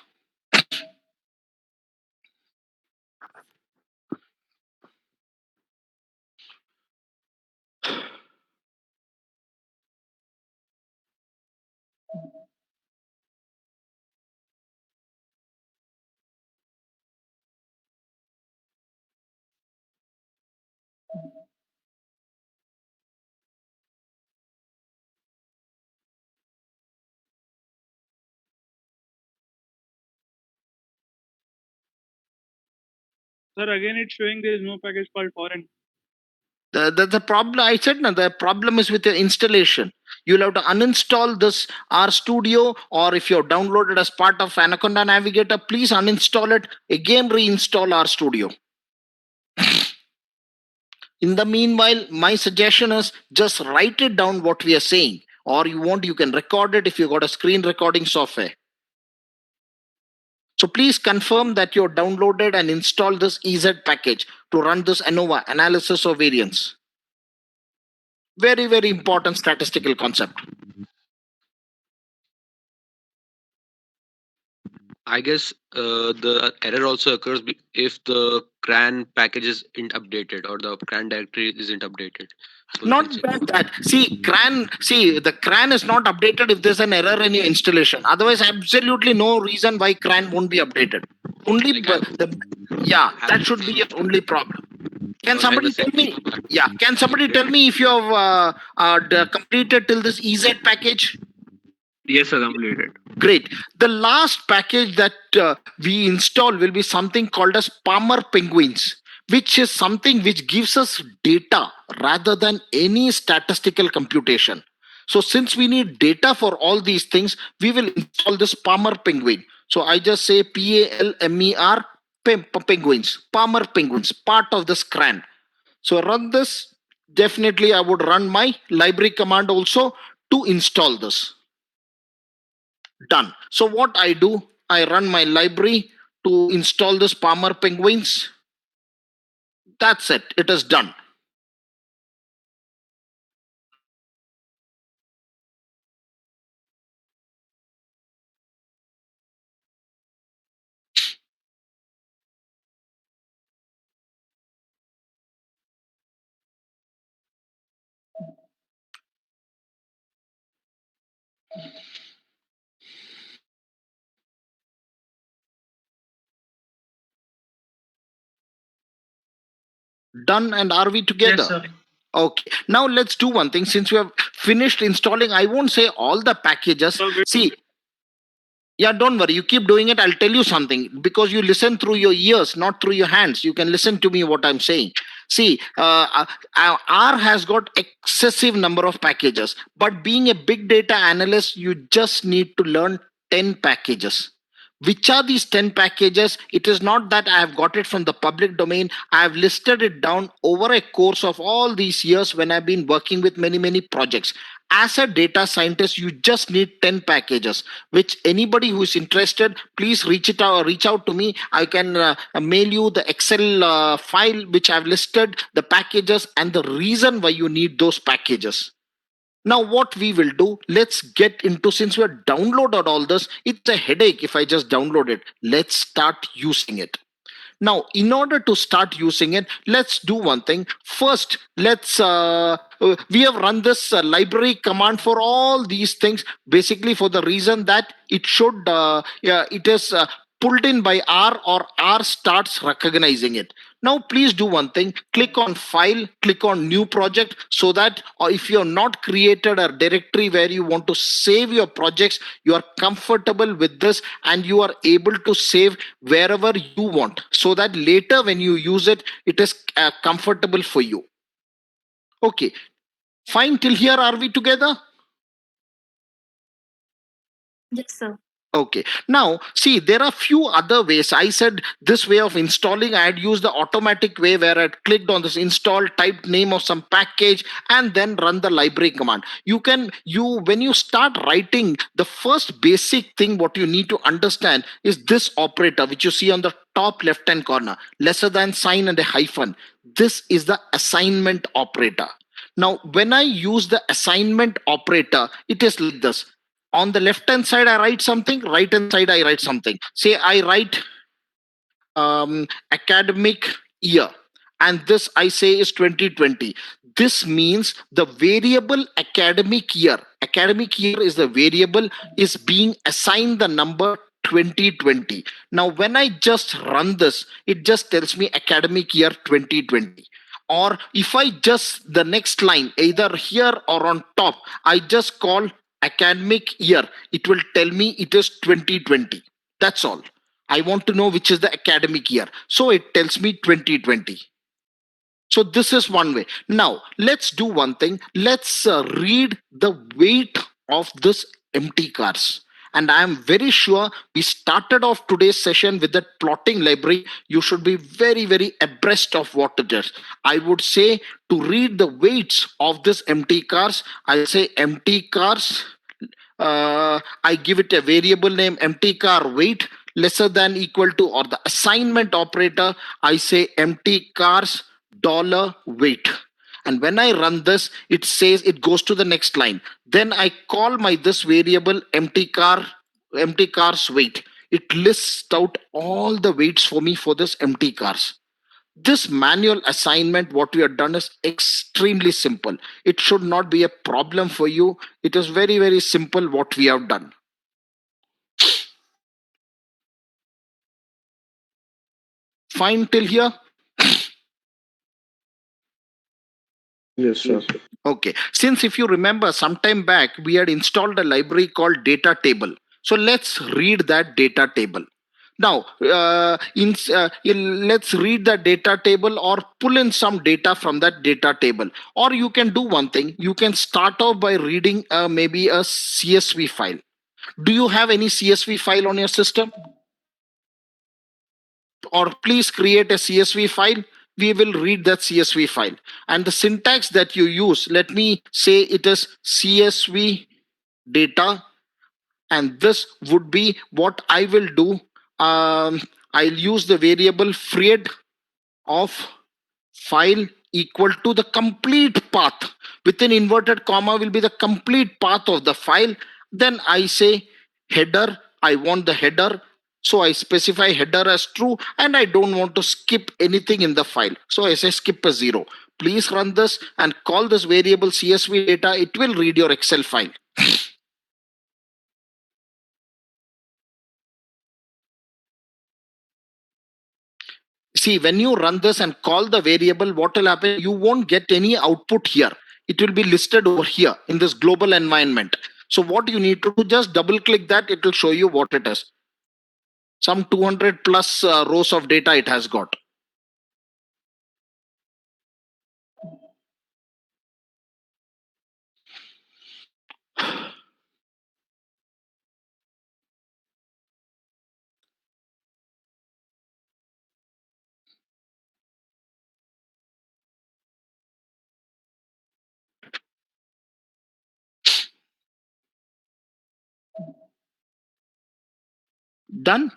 Sir, again it's showing there is no package called torrent. The problem I said now, the problem is with the installation. You'll have to uninstall this RStudio, or if you're downloaded as part of Anaconda Navigator, please uninstall it, again reinstall RStudio. In the meanwhile, my suggestion is just write it down what we are saying, or you can record it if you got a screen recording software. So please confirm that you downloaded and installed this EZ package to run this ANOVA, analysis of variance. Very, very important statistical concept. I guess the error also occurs if the CRAN package isn't updated or the CRAN directory isn't updated. So we Not can say- that. The CRAN is not updated if there's an error in your installation. Otherwise, absolutely no reason why CRAN won't be updated. Only Like that should be your only problem. Can or somebody have the tell me? same- Yeah, can somebody tell me if you have completed till this EZ package? Yes, sir, completed. Great. The last package that we install will be something called as Palmer Penguins, which is something which gives us data rather than any statistical computation. So since we need data for all these things, we will install this Palmer Penguin. So I just say PALMER Penguins, Palmer Penguins, part of this CRAN. So run this. Definitely I would run my library command also to install this. Done. So what I do, I run my library to install this Palmer Penguins. That's it. It is done. Done. And are we together? Yes, sir. Okay. Now let's do one thing. Since we have finished installing, I won't say all the packages. So wait- See, yeah, don't worry. You keep doing it. I'll tell you something because you listen through your ears, not through your hands. You can listen to me what I'm saying. See, R has got excessive number of packages, but being a big data analyst, you just need to learn 10 packages. Which are these 10 packages? It is not that I have got it from the public domain. I have listed it down over a course of all these years when I've been working with many projects. As a data scientist, you just need 10 packages, which anybody who is interested, please reach out to me. I can mail you the Excel file which I've listed the packages and the reason why you need those packages. Now what we will do, let's get into, since we have downloaded all this, it's a headache if I just download it. Let's start using it. Now, in order to start using it, let's do one thing. First, we have run this library command for all these things, basically for the reason that it should, it is pulled in by R, or R starts recognizing it. Now, please do one thing, click on file, click on new project, so that if you have not created a directory where you want to save your projects, you are comfortable with this and you are able to save wherever you want, so that later when you use it, it is comfortable for you. Okay, fine. Till here, are we together? Yes, sir. Okay. Now, see, there are few other ways. I said this way of installing, I had used the automatic way where I clicked on this install, typed name of some package, and then run the library command. When you start writing, the first basic thing what you need to understand is this operator, which you see on the top left hand corner, lesser than sign and a hyphen. This is the assignment operator. Now, when I use the assignment operator, it is like this. On the left hand side I write something, right hand side I write something. Say I write academic year, and this I say is 2020. This means the variable academic year is the variable, is being assigned the number 2020. Now when I just run this, it just tells me academic year 2020. Or if I just the next line, either here or on top, I just call academic year, it will tell me it is 2020. That's all. I want to know which is the academic year, so it tells me 2020. So this is one way. Now let's do one thing. Let's read the weight of this empty cars. And I am very sure we started off today's session with that plotting library. You should be very, very abreast of what it is. I would say to read the weights of this empty cars, I'll say empty cars. I give it a variable name empty car weight lesser than equal to, or the assignment operator, I say empty cars dollar weight. And when I run this, it says it goes to the next line. Then I call my this variable empty cars weight. It lists out all the weights for me for this empty cars. This manual assignment, what we have done is extremely simple. It should not be a problem for you. It is very, very simple what we have done. Fine till here? Yes, sir. Okay. Since if you remember, sometime back, we had installed a library called data table. So let's read that data table. Now, let's read the data table or pull in some data from that data table. Or you can do one thing. You can start off by reading maybe a CSV file. Do you have any CSV file on your system? Or please create a CSV file. We will read that CSV file. And the syntax that you use, let me say it is CSV data. And this would be what I will do. I'll use the variable freed of file equal to the complete path. Within inverted comma will be the complete path of the file. Then I say header. I want the header. So I specify header as true, and I don't want to skip anything in the file. So I say skip a 0. Please run this and call this variable CSV data. It will read your Excel file. See, when you run this and call the variable, what will happen? You won't get any output here. It will be listed over here in this global environment. So what you need to do, just double click that. It will show you what it is. Some 200 plus rows of data it has got. Done.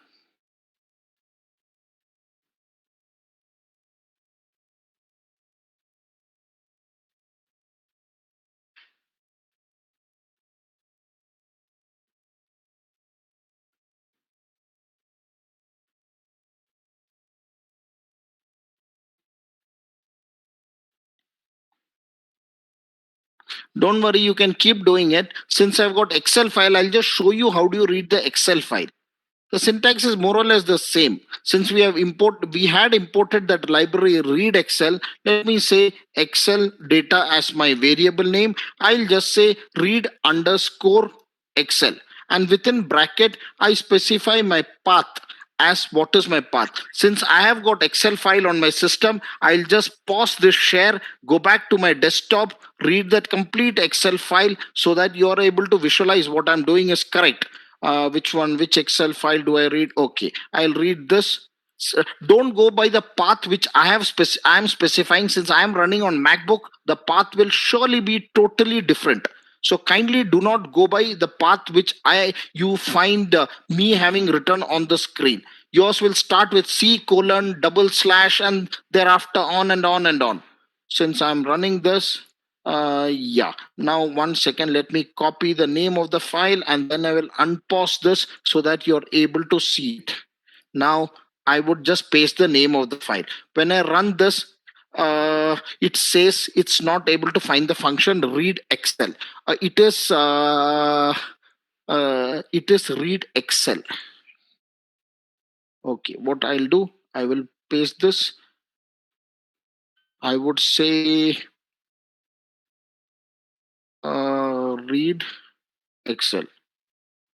Don't worry, you can keep doing it. Since I've got Excel file, I'll just show you how do you read the Excel file. The syntax is more or less the same. Since we had imported that library read Excel, let me say Excel data as my variable name. I'll just say read underscore Excel. And within bracket, I specify my path as what is my path. Since I have got Excel file on my system, I'll just pause this share, go back to my desktop, read that complete Excel file so that you are able to visualize what I'm doing is correct. which Excel file do I read? Okay, I'll read this. Don't go by the path which I am specifying. Since I am running on MacBook, the path will surely be totally different. So kindly do not go by the path which you find me having written on the screen. Yours will start with C colon double slash and thereafter on and on and on. Since I'm running this, yeah. Now 1 second, let me copy the name of the file and then I will unpause this so that you're able to see it. Now I would just paste the name of the file. When I run this, it says it's not able to find the function read Excel. It is read Excel. Okay, what I'll do, I will paste this. I would say read Excel.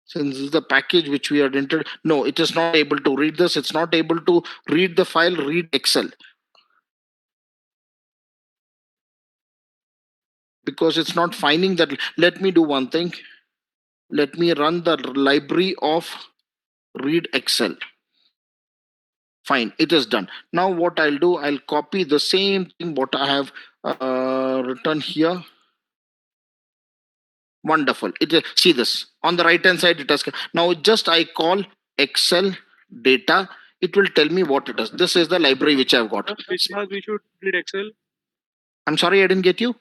Since this is the package which we had entered, no, it is not able to read this. It's not able to read the file read Excel because it's not finding that. Let me do one thing. Let me run the library of read Excel. Fine, it is done. Now what I'll do, I'll copy the same thing what I have written here. Wonderful. It is, see this on the right hand side. It has now just I call Excel data. It will tell me what it is. This is the library which I've got. Which path we should read Excel? I'm sorry, I didn't get you.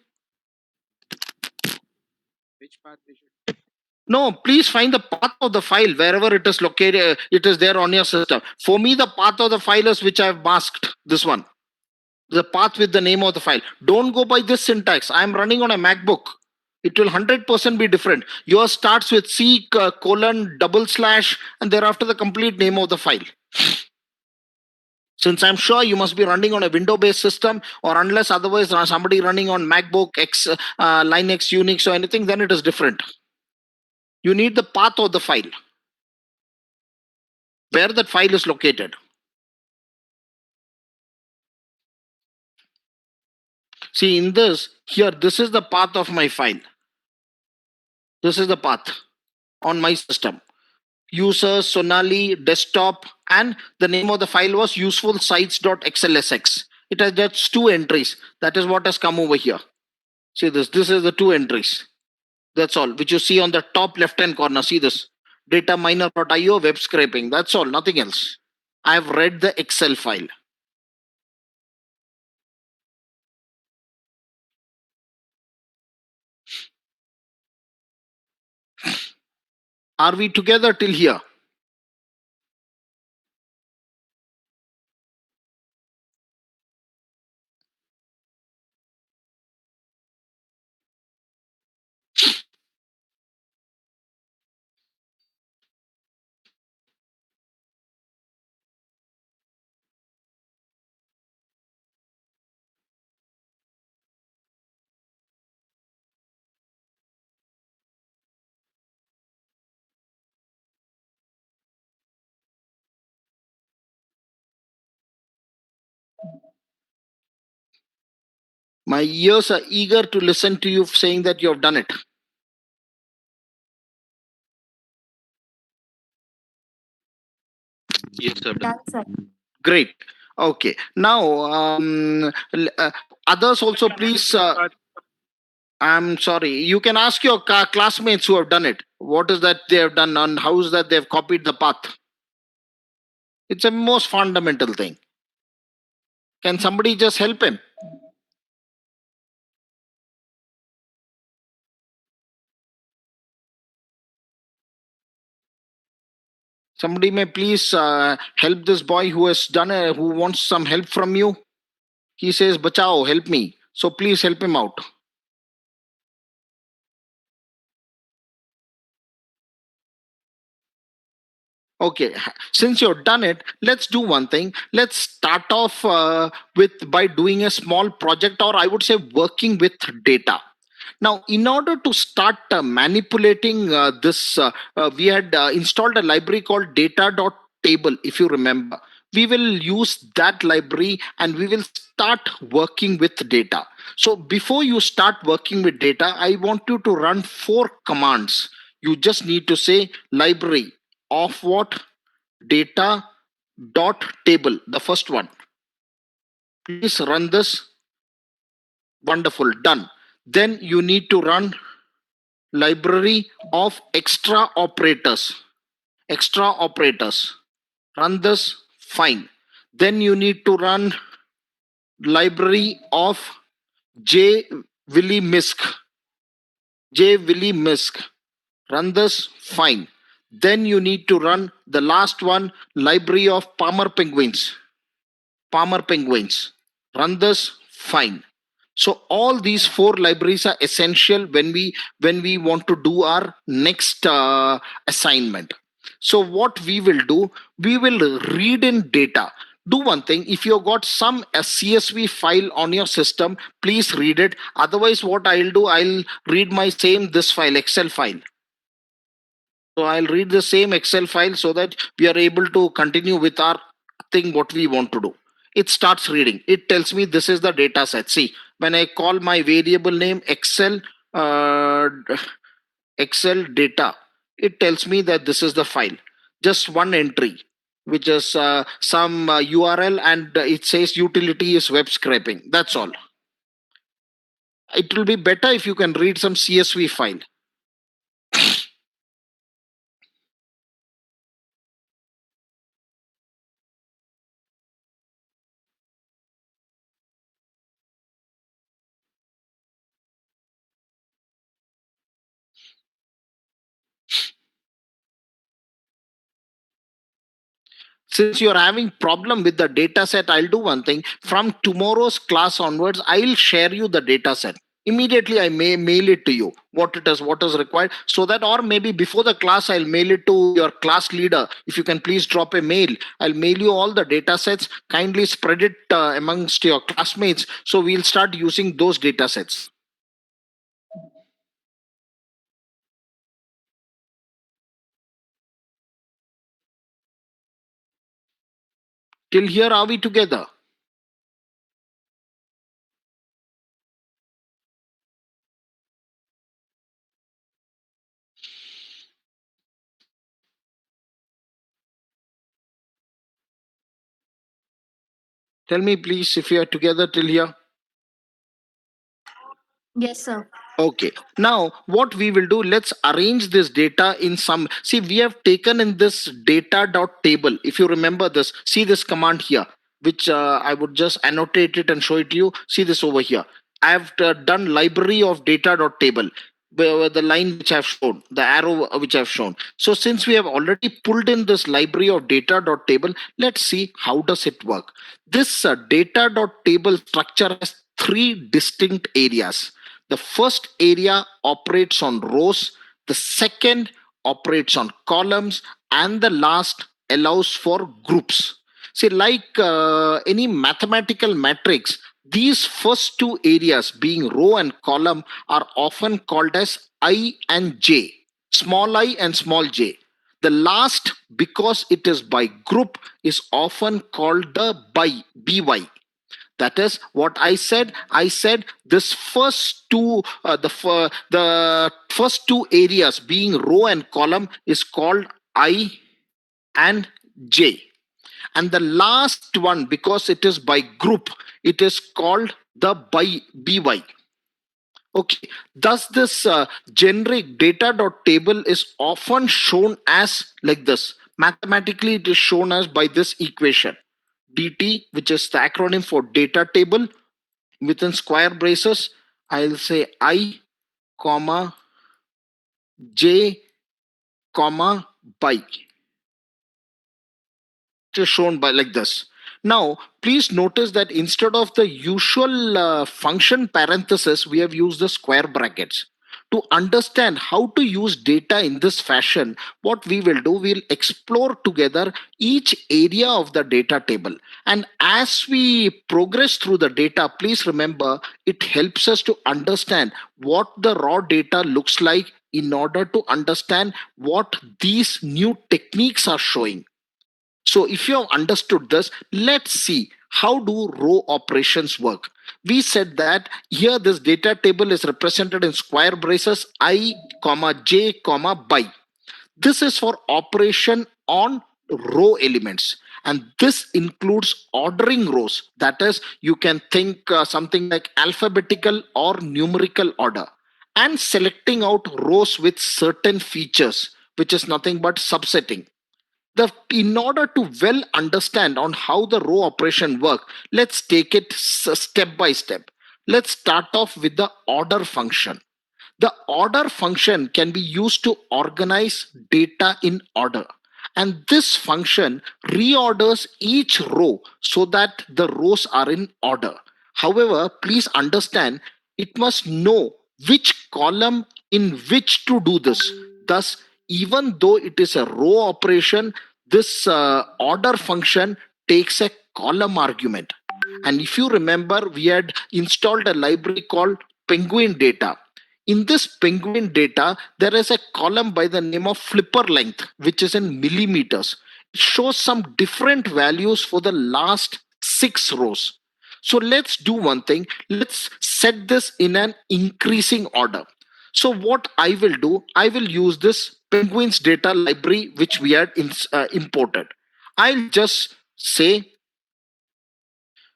Which path we should? No, please find the path of the file wherever it is located. It is there on your system. For me, the path of the file is which I've masked. This one, the path with the name of the file. Don't go by this syntax. I'm running on a MacBook. It will 100% be different. Yours starts with C colon double slash and thereafter the complete name of the file. Since I'm sure you must be running on a window-based system, or unless otherwise somebody running on MacBook, Linux, Unix, or anything, then it is different. You need the path of the file, where that file is located. See, in this, here, this is the path of my file. This is the path on my system. User, Sonali, desktop, and the name of the file was usefulsites.xlsx. It has just 2 entries. That is what has come over here. See this. This is the 2 entries. That's all, which you see on the top left-hand corner. See this. Data miner.io, web scraping. That's all, nothing else. I've read the Excel file. Are we together till here? My ears are eager to listen to you saying that you have done it. Yes, sir. Done, sir. Great. Okay. Now, others also, please. I'm sorry. You can ask your classmates who have done it. What is that they have done, and how is that they've copied the path? It's a most fundamental thing. Can somebody just help him? Somebody may please help this boy who has done who wants some help from you. He says, "Bachao, help me." So please help him out. Okay, since you've done it, let's do one thing. Let's start off by doing a small project, or I would say working with data. Now, in order to start manipulating this, we had installed a library called data.table, if you remember. We will use that library and we will start working with data. So before you start working with data, I want you to run 4 commands. You just need to say library of what? Data dot table, the first one. Please run this. Wonderful, done. Then you need to run library of extra operators. Extra operators. Run this, fine. Then you need to run library of J Willy Misk. J Willy Misk. Run this, fine. Then you need to run the last one, library of Palmer penguins. Palmer penguins. Run this, fine. So all these four libraries are essential when we want to do our next assignment. So what we will do, we will read in data. Do one thing, if you got some CSV file on your system, please read it. Otherwise, what I'll do, I'll read my same this file, Excel file. So I'll read the same Excel file so that we are able to continue with our thing, what we want to do. It starts reading. It tells me this is the data set. See, when I call my variable name Excel, Excel data, it tells me that this is the file. Just one entry, which is some URL, and it says utility is web scraping. That's all. It will be better if you can read some CSV file. Since you're having problem with the data set, I'll do one thing. From tomorrow's class onwards, I'll share you the data set. Immediately I may mail it to you, what is required, so that, or maybe before the class I'll mail it to your class leader. If you can please drop a mail, I'll mail you all the data sets. Kindly spread it amongst your classmates, so we'll start using those data sets. Till here, are we together? Tell me please if you are together till here. Yes, sir. Okay, now what we will do, let's arrange this data in some, see, we have taken in this data dot table. If you remember this, see this command here, which I would just annotate it and show it to you. See this over here. I have done library of data dot table, where the line which I've shown, the arrow which I've shown. So since we have already pulled in this library of data dot table, let's see how does it work. This data dot table structure has three distinct areas. The first area operates on rows, the second operates on columns, and the last allows for groups. See, like any mathematical matrix, these first two areas, being row and column, are often called as I and J, small I and small j. The last, because it is by group, is often called the by. That is what I said. I said this first two, the first two areas, being row and column, is called I and J, and the last one, because it is by group, it is called the by. Okay, thus this generic data dot table is often shown as like this. Mathematically, it is shown as by this equation. DT, which is the acronym for data table, within square braces, I'll say I, comma, J, comma, by. It is shown by like this. Now, please notice that instead of the usual function parenthesis, we have used the square brackets. To understand how to use data in this fashion, what we will do, we'll explore together each area of the data table. And as we progress through the data, please remember, it helps us to understand what the raw data looks like in order to understand what these new techniques are showing. So if you have understood this, let's see how do row operations work. We said that here this data table is represented in square braces I, comma j comma by. This is for operation on row elements, and this includes ordering rows. That is, you can think something like alphabetical or numerical order, and selecting out rows with certain features, which is nothing but subsetting. In order to well understand on how the row operation work, let's take it step by step. Let's start off with the order function. The order function can be used to organize data in order. And this function reorders each row so that the rows are in order. However, please understand it must know which column in which to do this. Thus, even though it is a row operation, this order function takes a column argument. And if you remember, we had installed a library called Penguin Data. In this Penguin Data, there is a column by the name of flipper length, which is in millimeters. It shows some different values for the last 6 rows. So let's do one thing. Let's set this in an increasing order. So what I will do, I will use this Penguins data library which we had imported. I'll just say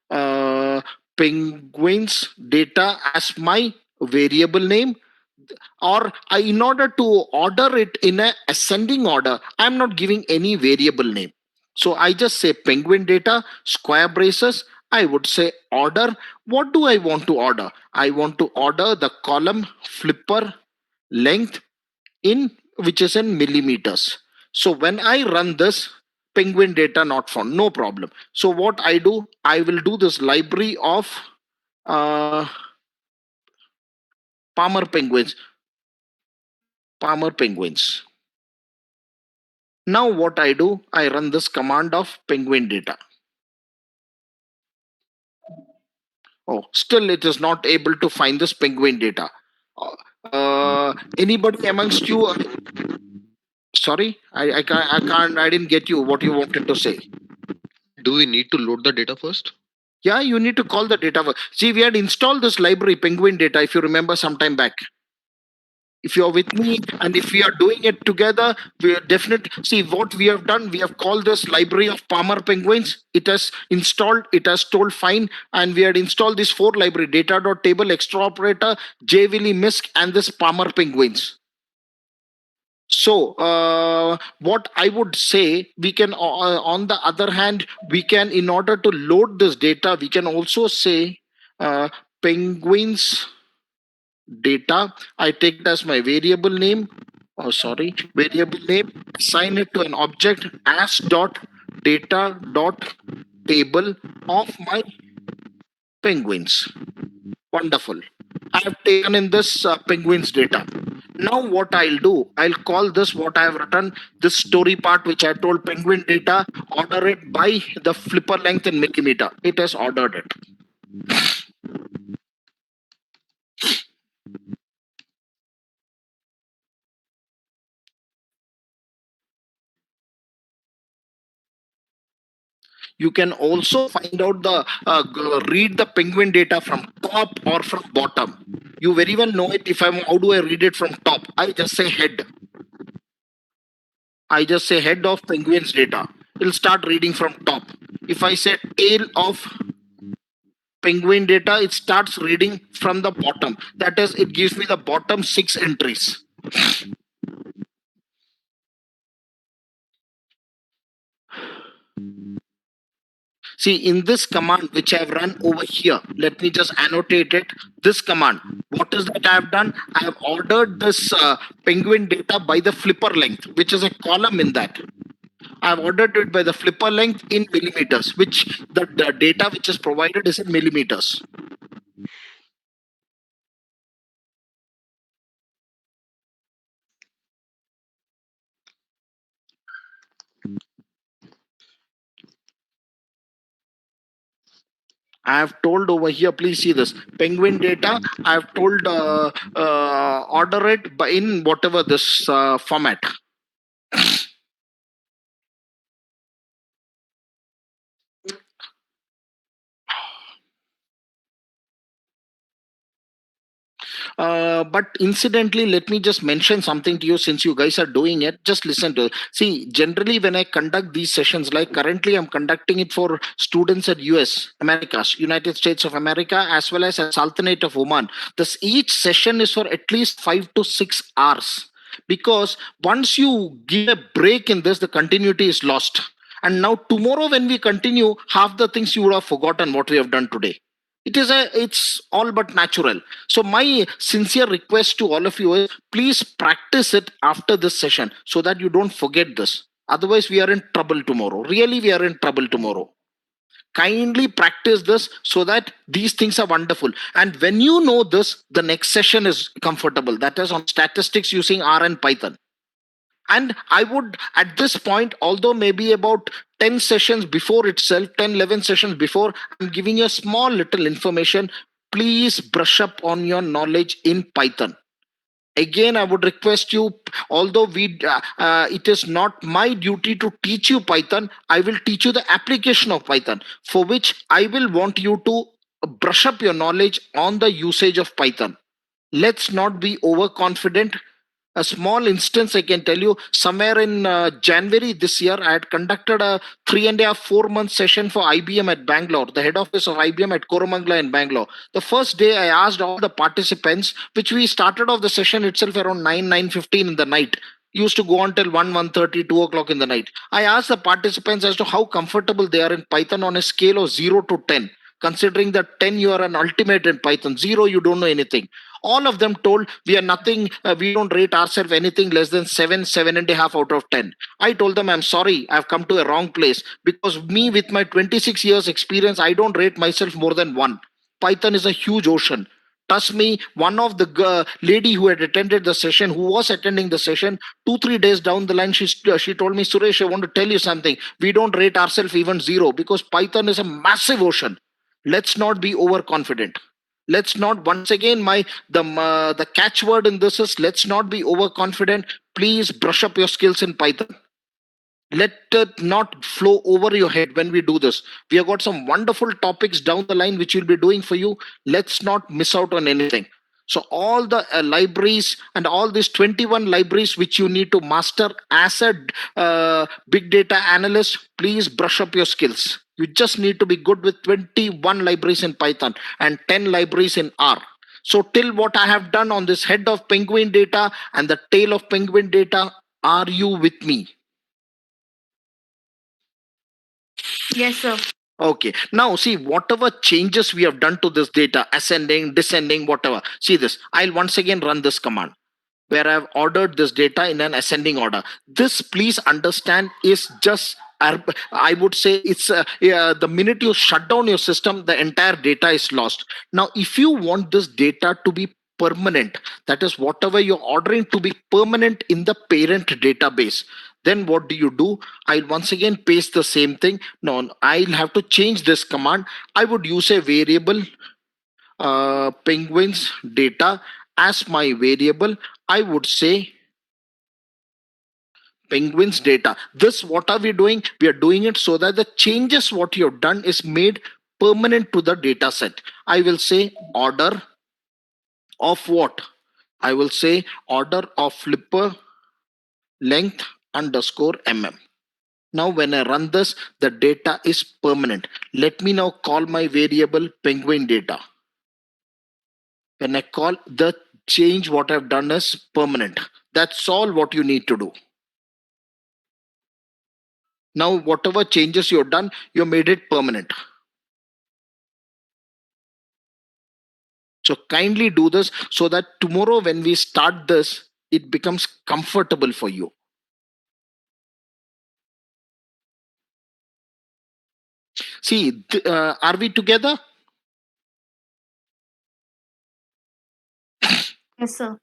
uh, Penguins data as my variable name, or in order to order it in a ascending order, I'm not giving any variable name. So I just say penguin data square braces. I would say order. What do I want to order? I want to order the column flipper length in which is in millimeters. So when I run this, penguin data not found, no problem. So what I do, I will do this library of uh, Palmer penguins. Palmer penguins. Now what I do, I run this command of penguin data. Oh, still it is not able to find this penguin data. Anybody amongst you? Sorry, I didn't get you. What you wanted to say? Do we need to load the data first? Yeah, you need to call the data. See, we had installed this library penguin data. If you remember, some time back. If you're with me and if we are doing it together, we are definitely see what we have done. We have called this library of Palmer penguins. It has installed, it has told fine, and we had installed these 4 library: data.table, extra operator, jwilly misc, and this Palmer penguins. So what I would say, we can on the other hand, we can, in order to load this data, we can also say penguins data. I take it as my variable name. Oh, sorry, variable name. Assign it to an object as dot data dot table of my penguins. Wonderful. I have taken in this penguins data. Now what I'll do, I'll call this what I have written, this story part which I told penguin data, order it by the flipper length in millimeter. It has ordered it. You can also find out the read the penguin data from top or from bottom. You very well know it. If I'm, how do I read it from top? I just say head. I just say head of penguins data. It'll start reading from top. If I say tail of penguin data, it starts reading from the bottom. That is, it gives me the bottom 6 entries. See, in this command which I've run over here, let me just annotate it. This command, what is that I have done? I have ordered this penguin data by the flipper length, which is a column in that. I have ordered it by the flipper length in millimeters, which the data which is provided is in millimeters. I have told over here, please see this penguin data. I have told order it by in whatever this format. But incidentally, let me just mention something to you since you guys are doing it. Just listen to it. See, generally, when I conduct these sessions, like currently I'm conducting it for students at US, Americas, United States of America, as well as at Sultanate of Oman. This each session is for at least 5 to 6 hours. Because once you give a break in this, the continuity is lost. And now tomorrow when we continue, half the things you would have forgotten what we have done today. It's all but natural. So my sincere request to all of you is please practice it after this session so that you don't forget this. Otherwise, we are in trouble tomorrow. Really, we are in trouble tomorrow. Kindly practice this so that these things are wonderful. And when you know this, the next session is comfortable. That is on statistics using R and Python. And I would, at this point, although maybe about 10 sessions before itself, 10, 11 sessions before, I'm giving you a small little information. Please brush up on your knowledge in Python. Again, I would request you, although it is not my duty to teach you Python, I will teach you the application of Python, for which I will want you to brush up your knowledge on the usage of Python. Let's not be overconfident. A small instance I can tell you, somewhere in January this year, I had conducted a 3.5, 4 month session for IBM at Bangalore, the head office of IBM at Koramangala in Bangalore. The first day I asked all the participants, which we started off the session itself around 9:15 in the night, used to go on till 1:30, 2 o'clock in the night. I asked the participants as to how comfortable they are in Python on a scale of 0 to 10. Considering that 10 you are an ultimate in Python, 0 you don't know anything. All of them told we are nothing, we don't rate ourselves anything less than 7, 7.5 out of 10. I told them, I'm sorry, I've come to a wrong place, because me with my 26 years experience, I don't rate myself more than 1. Python is a huge ocean. Trust me, one of the lady who had attended the session, who was attending the session, 2-3 days down the line, she told me, Suresh, I want to tell you something. We don't rate ourselves even 0, because Python is a massive ocean. Let's not be overconfident. Let's not, once again, the catchword in this is, let's not be overconfident. Please brush up your skills in Python. Let it not flow over your head when we do this. We have got some wonderful topics down the line which we'll be doing for you. Let's not miss out on anything. So all the libraries and all these 21 libraries which you need to master as a big data analyst, please brush up your skills. You just need to be good with 21 libraries in Python and 10 libraries in R. So till what I have done on this head of Penguin data and the tail of Penguin data, are you with me? Yes, sir. Okay, now see, whatever changes we have done to this data, ascending, descending, whatever. See this, I'll once again run this command where I've ordered this data in an ascending order. This, please understand, is just, I would say it's the minute you shut down your system, the entire data is lost. Now, if you want this data to be permanent, that is whatever you're ordering to be permanent in the parent database, then what do? I'll once again paste the same thing. No, I'll have to change this command. I would use a variable penguins data as my variable. I would say penguins data. This, what are we doing? We are doing it so that the changes what you have done is made permanent to the data set. I will say order of what? I will say order of flipper length underscore mm. Now when I run this, the data is permanent. Let me now call my variable penguin data. When I call, the change what I've done is permanent. That's all what you need to do. Now whatever changes you've done, you made it permanent. So kindly do this so that tomorrow when we start this, it becomes comfortable for you. See, are we together? Yes, sir.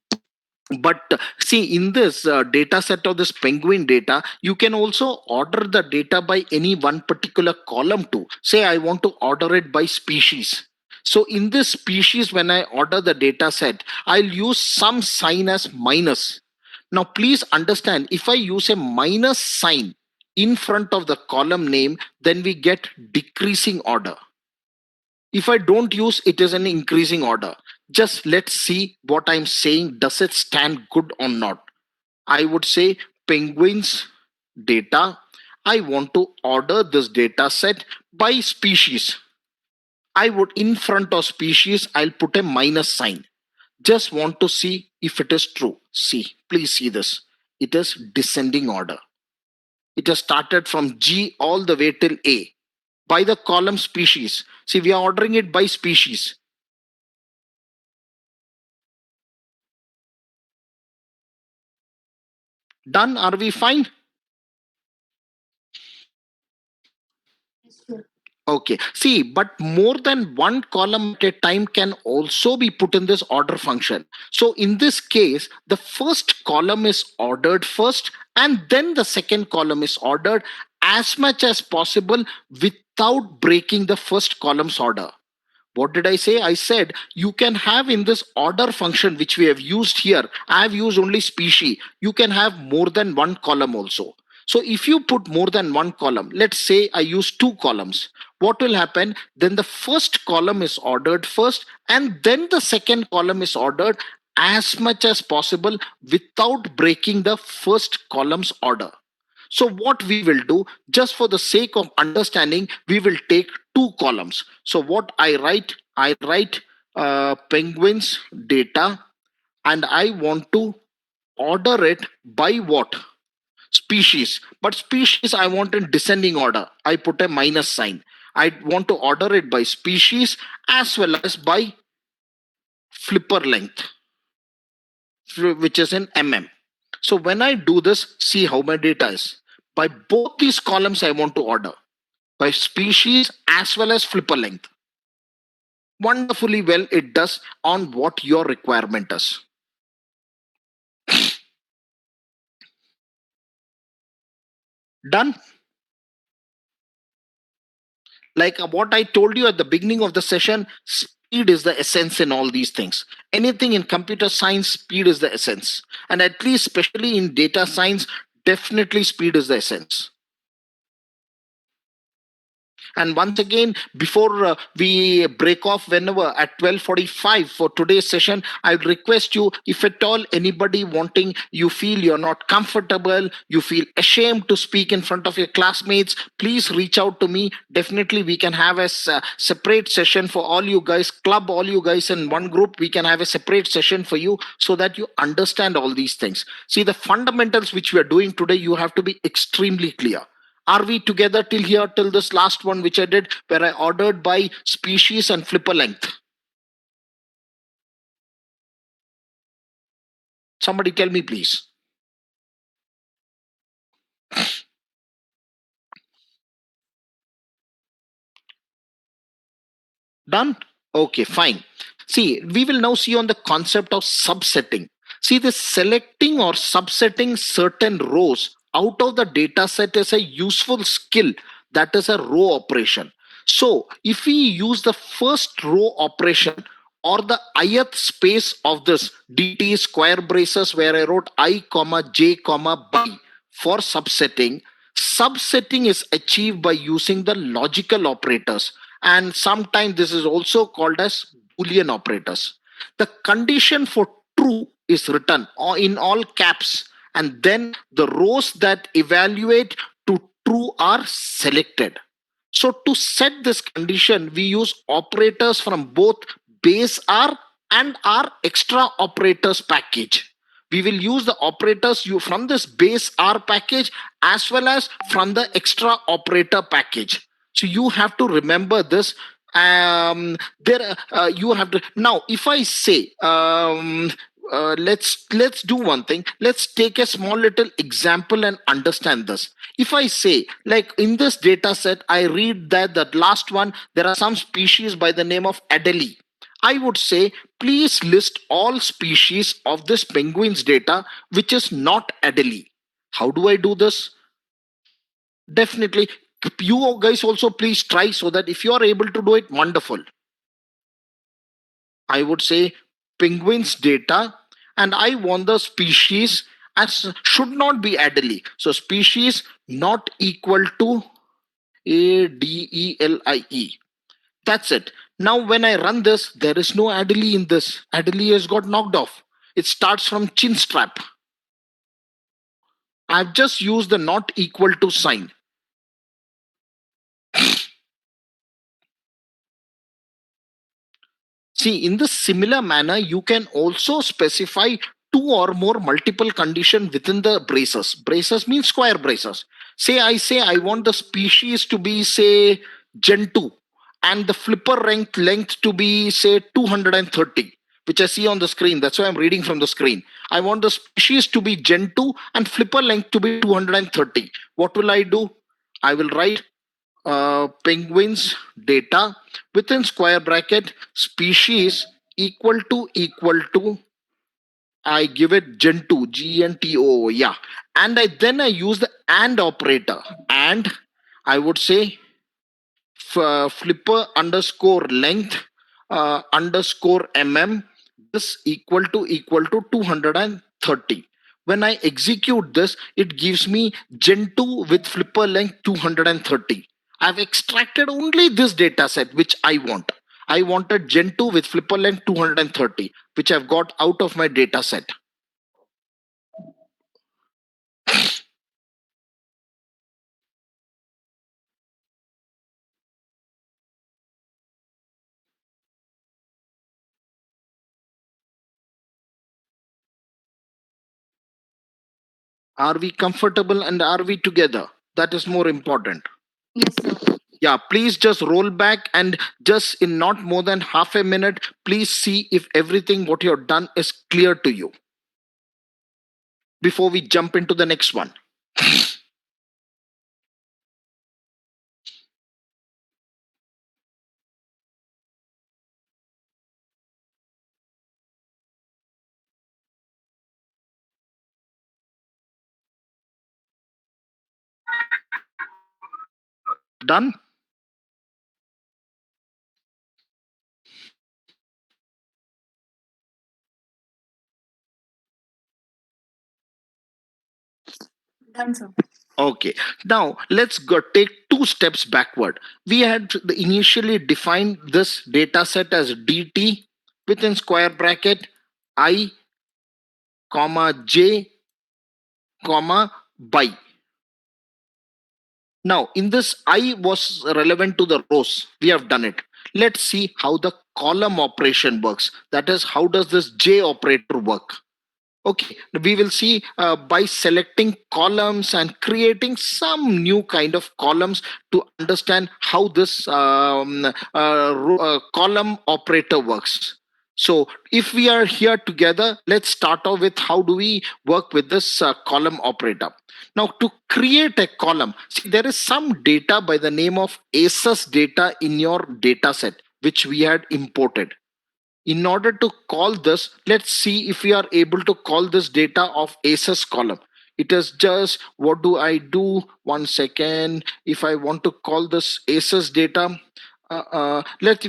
But see, in this data set of this penguin data, you can also order the data by any one particular column too. Say I want to order it by species. So in this species, when I order the data set, I'll use some sign as minus. Now please understand, if I use a minus sign in front of the column name, then we get decreasing order. If I don't use, it is an increasing order. Just let's see what I'm saying. Does it stand good or not? I would say penguins data. I want to order this data set by species. I would, in front of species, I'll put a minus sign. Just want to see if it is true. See, please see this. It is descending order. It has started from G all the way till A by the column species. See, we are ordering it by species. Done? Are we fine? Okay. See, but more than one column at a time can also be put in this order function. So in this case, the first column is ordered first, and then the second column is ordered as much as possible without breaking the first column's order. What did I say? I said you can have in this order function which we have used here. I have used only species. You can have more than one column also. So if you put more than one column, let's say I use two columns, what will happen? Then the first column is ordered first, and then the second column is ordered as much as possible without breaking the first column's order. So what we will do, just for the sake of understanding, we will take two columns. So what I write penguins data, and I want to order it by what? Species. But species I want in descending order. I put a minus sign. I want to order it by species as well as by flipper length, which is in mm. So when I do this, see how my data is. By both these columns, I want to order by species as well as flipper length. Wonderfully well, it does on what your requirement is. Done? Like what I told you at the beginning of the session, speed is the essence in all these things. Anything in computer science, speed is the essence. And at least, especially in data science, definitely speed is the essence. And once again, before we break off whenever at 12:45 for today's session, I would request you, if at all anybody wanting, you feel you're not comfortable, you feel ashamed to speak in front of your classmates, please reach out to me. Definitely we can have a separate session for all you guys, club all you guys in one group. We can have a separate session for you so that you understand all these things. See, the fundamentals which we are doing today, you have to be extremely clear. Are we together till here, till this last one which I did, where I ordered by species and flipper length? Somebody tell me, please. Done? Okay, fine. See, we will now see on the concept of subsetting. See, the selecting or subsetting certain rows out of the data set is a useful skill. That is a row operation. So if we use the first row operation or the ith space of this dt square braces where I wrote I comma j comma by for subsetting, subsetting is achieved by using the logical operators, and sometimes this is also called as Boolean operators. The condition for true is written in all caps, and then the rows that evaluate to true are selected. So to set this condition, we use operators from both base R and our extra operators package. We will use the operators from this base R package as well as from the extra operator package. So you have to remember this. There you have to. Now if I say let's do one thing. Let's take a small little example and understand this. If I say, like in this data set, I read that last one, there are some species by the name of Adelie. I would say, please list all species of this penguins data which is not Adelie. How do I do this? Definitely, you guys also please try, so that if you are able to do it, wonderful. I would say penguins data, and I want the species as should not be Adelie. So species not equal to Adelie. That's it. Now, when I run this, there is no Adelie in this. Adelie has got knocked off. It starts from chin strap. I've just used the not equal to sign. See, in the similar manner, you can also specify two or more multiple condition within the braces. Braces means square braces. Say I want the species to be say Gen 2 and the flipper length to be say 230, which I see on the screen. That's why I'm reading from the screen. I want the species to be Gen 2 and flipper length to be 230. What will I do? I will write penguins data within square bracket species equal to I give it Gentoo, Gento, yeah, and I use the and operator, and I would say flipper underscore length underscore this equal to 230. When I execute this, it gives me Gen2 with flipper length 230. I've extracted only this data set which I want. I wanted Gen2 with flipper length 230, which I've got out of my data set. Are we comfortable and are we together? That is more important. Yes, sir. Yeah, please just roll back and just in not more than half a minute, please see if everything what you have done is clear to you before we jump into the next one. Done? Done, sir. Okay. Now let's go take two steps backward. We had initially defined this data set as dt within square bracket I comma j comma by. Now, in this, I was relevant to the rows. We have done it. Let's see how the column operation works. That is, how does this J operator work? Okay, we will see by selecting columns and creating some new kind of columns to understand how this column operator works. So if we are here together, let's start off with how do we work with this column operator. Now to create a column, see there is some data by the name of ASUS data in your data set, which we had imported. In order to call this, let's see if we are able to call this data of ASUS column. It is just, what do I do? 1 second. If I want to call this ASUS data,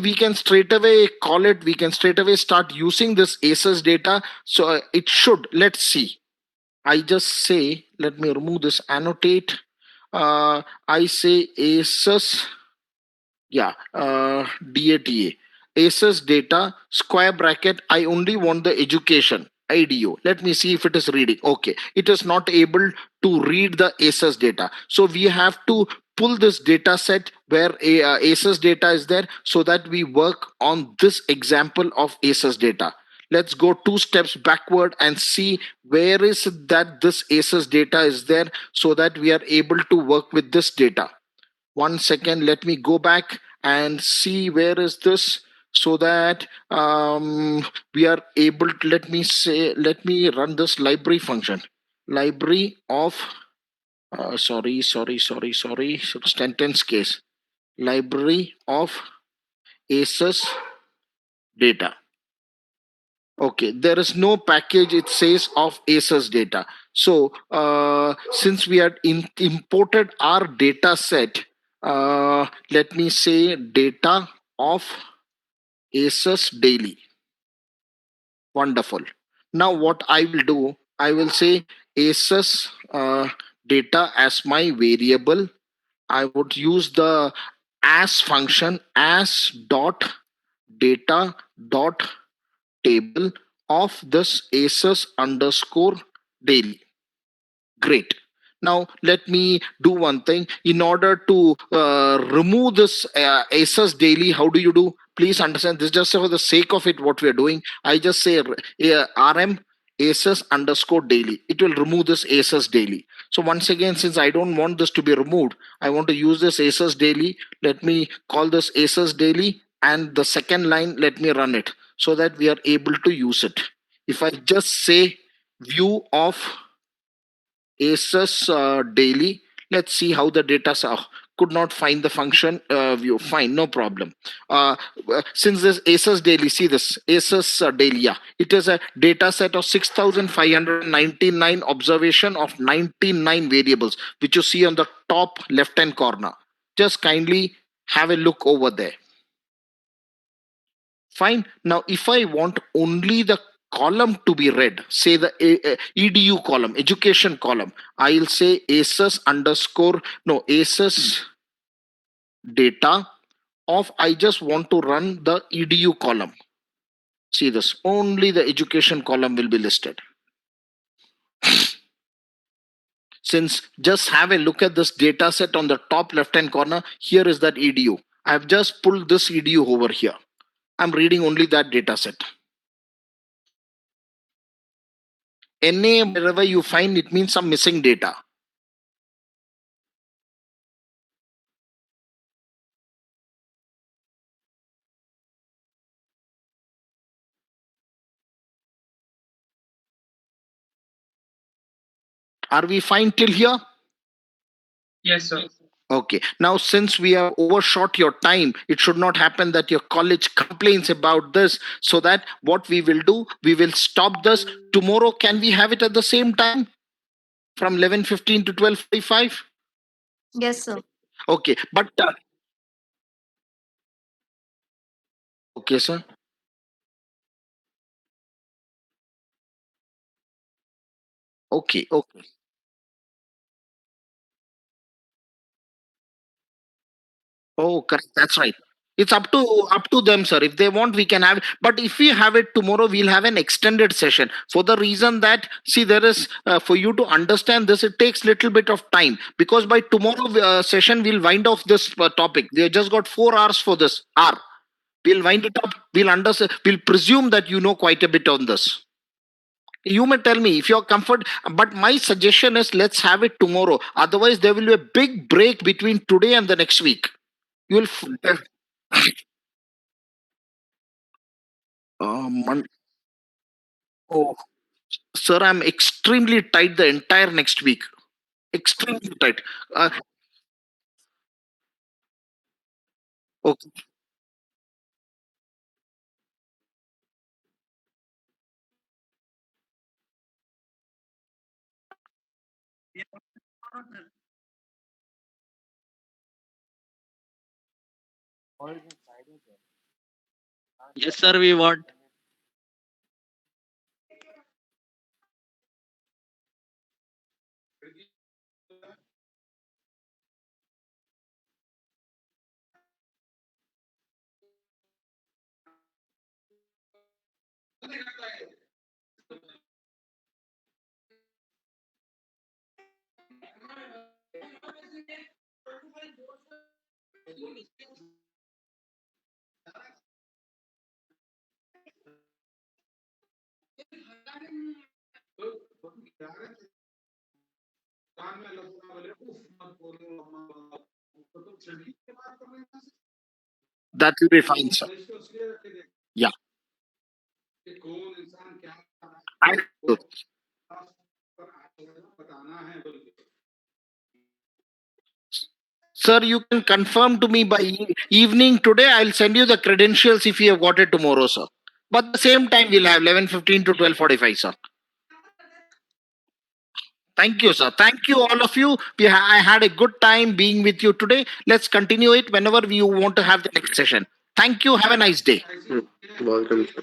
we can straight away call it, we can straight away start using this ASUS data. So it should, let's see. I just say, let me remove this annotate. I say ASUS, yeah, DATA. ASUS data, square bracket, I only want the education, IDO. Let me see if it is reading. Okay, it is not able to read the ASUS data. So we have to pull this data set where ASUS data is there so that we work on this example of ASUS data. Let's go two steps backward and see where is it that this ASUS data is there so that we are able to work with this data. 1 second, let me go back and see where is this so that we are able to, let me run this library function. Library of sentence case. Library of ASUS data. Okay, there is no package, it says, of ASUS data. So since we had imported our data set, let me say data of ASUS daily. Wonderful. Now what I will do, I will say ASUS data as my variable. I would use the as function, as dot data dot table of this ASUS underscore daily. Great. Now let me do one thing. In order to remove this ASUS daily, how do you do? Please understand this just for the sake of it. What we are doing, I just say RM ASUS underscore daily. It will remove this ASUS daily. So once again, since I don't want this to be removed, I want to use this ASUS daily. Let me call this ASUS daily, and the second line, let me run it so that we are able to use it. If I just say view of ASUS daily. Let's see how the data could not find the function view. Fine, no problem. Since this ASUS daily, see this ASUS daily, yeah, it is a data set of 6,599 observation of 99 variables, which you see on the top left hand corner. Just kindly have a look over there. Fine. Now, if I want only the column to be read, say the edu column, education column, I'll say ASUS underscore, no, ASUS data of, I just want to run the edu column. See this, only the education column will be listed. Since just have a look at this data set on the top left hand corner, here is that edu. I've just pulled this edu over here. I'm reading only that data set. NA, wherever you find, it means some missing data. Are we fine till here? Yes, sir. Okay. Now, since we have overshot your time, it should not happen that your college complains about this. So that what we will do, we will stop this. Tomorrow, can we have it at the same time? From 11:15 to 12:45? Yes, sir. Okay. But, okay, sir. Okay. Okay. Oh, correct. That's right. It's up to them, sir. If they want, we can have. But if we have it tomorrow, we'll have an extended session for the reason that, see, there is for you to understand this. It takes little bit of time because by tomorrow session we'll wind off this topic. We have just got 4 hours for this hour. We'll wind it up. We'll understand. We'll presume that you know quite a bit on this. You may tell me if you're comfort, but my suggestion is let's have it tomorrow. Otherwise, there will be a big break between today and the next week. You will. Mon- oh, sir, I'm extremely tight the entire next week. Extremely tight. Uh, okay. Yes, sir, we want. That will be fine, sir. Yeah. I, sir, you can confirm to me by evening today. I'll send you the credentials if you have got it tomorrow, sir. But at the same time, we'll have 11:15 to 12:45, sir. Thank you, sir. Thank you, all of you. I had a good time being with you today. Let's continue it whenever you want to have the next session. Thank you. Have a nice day. Welcome, sir.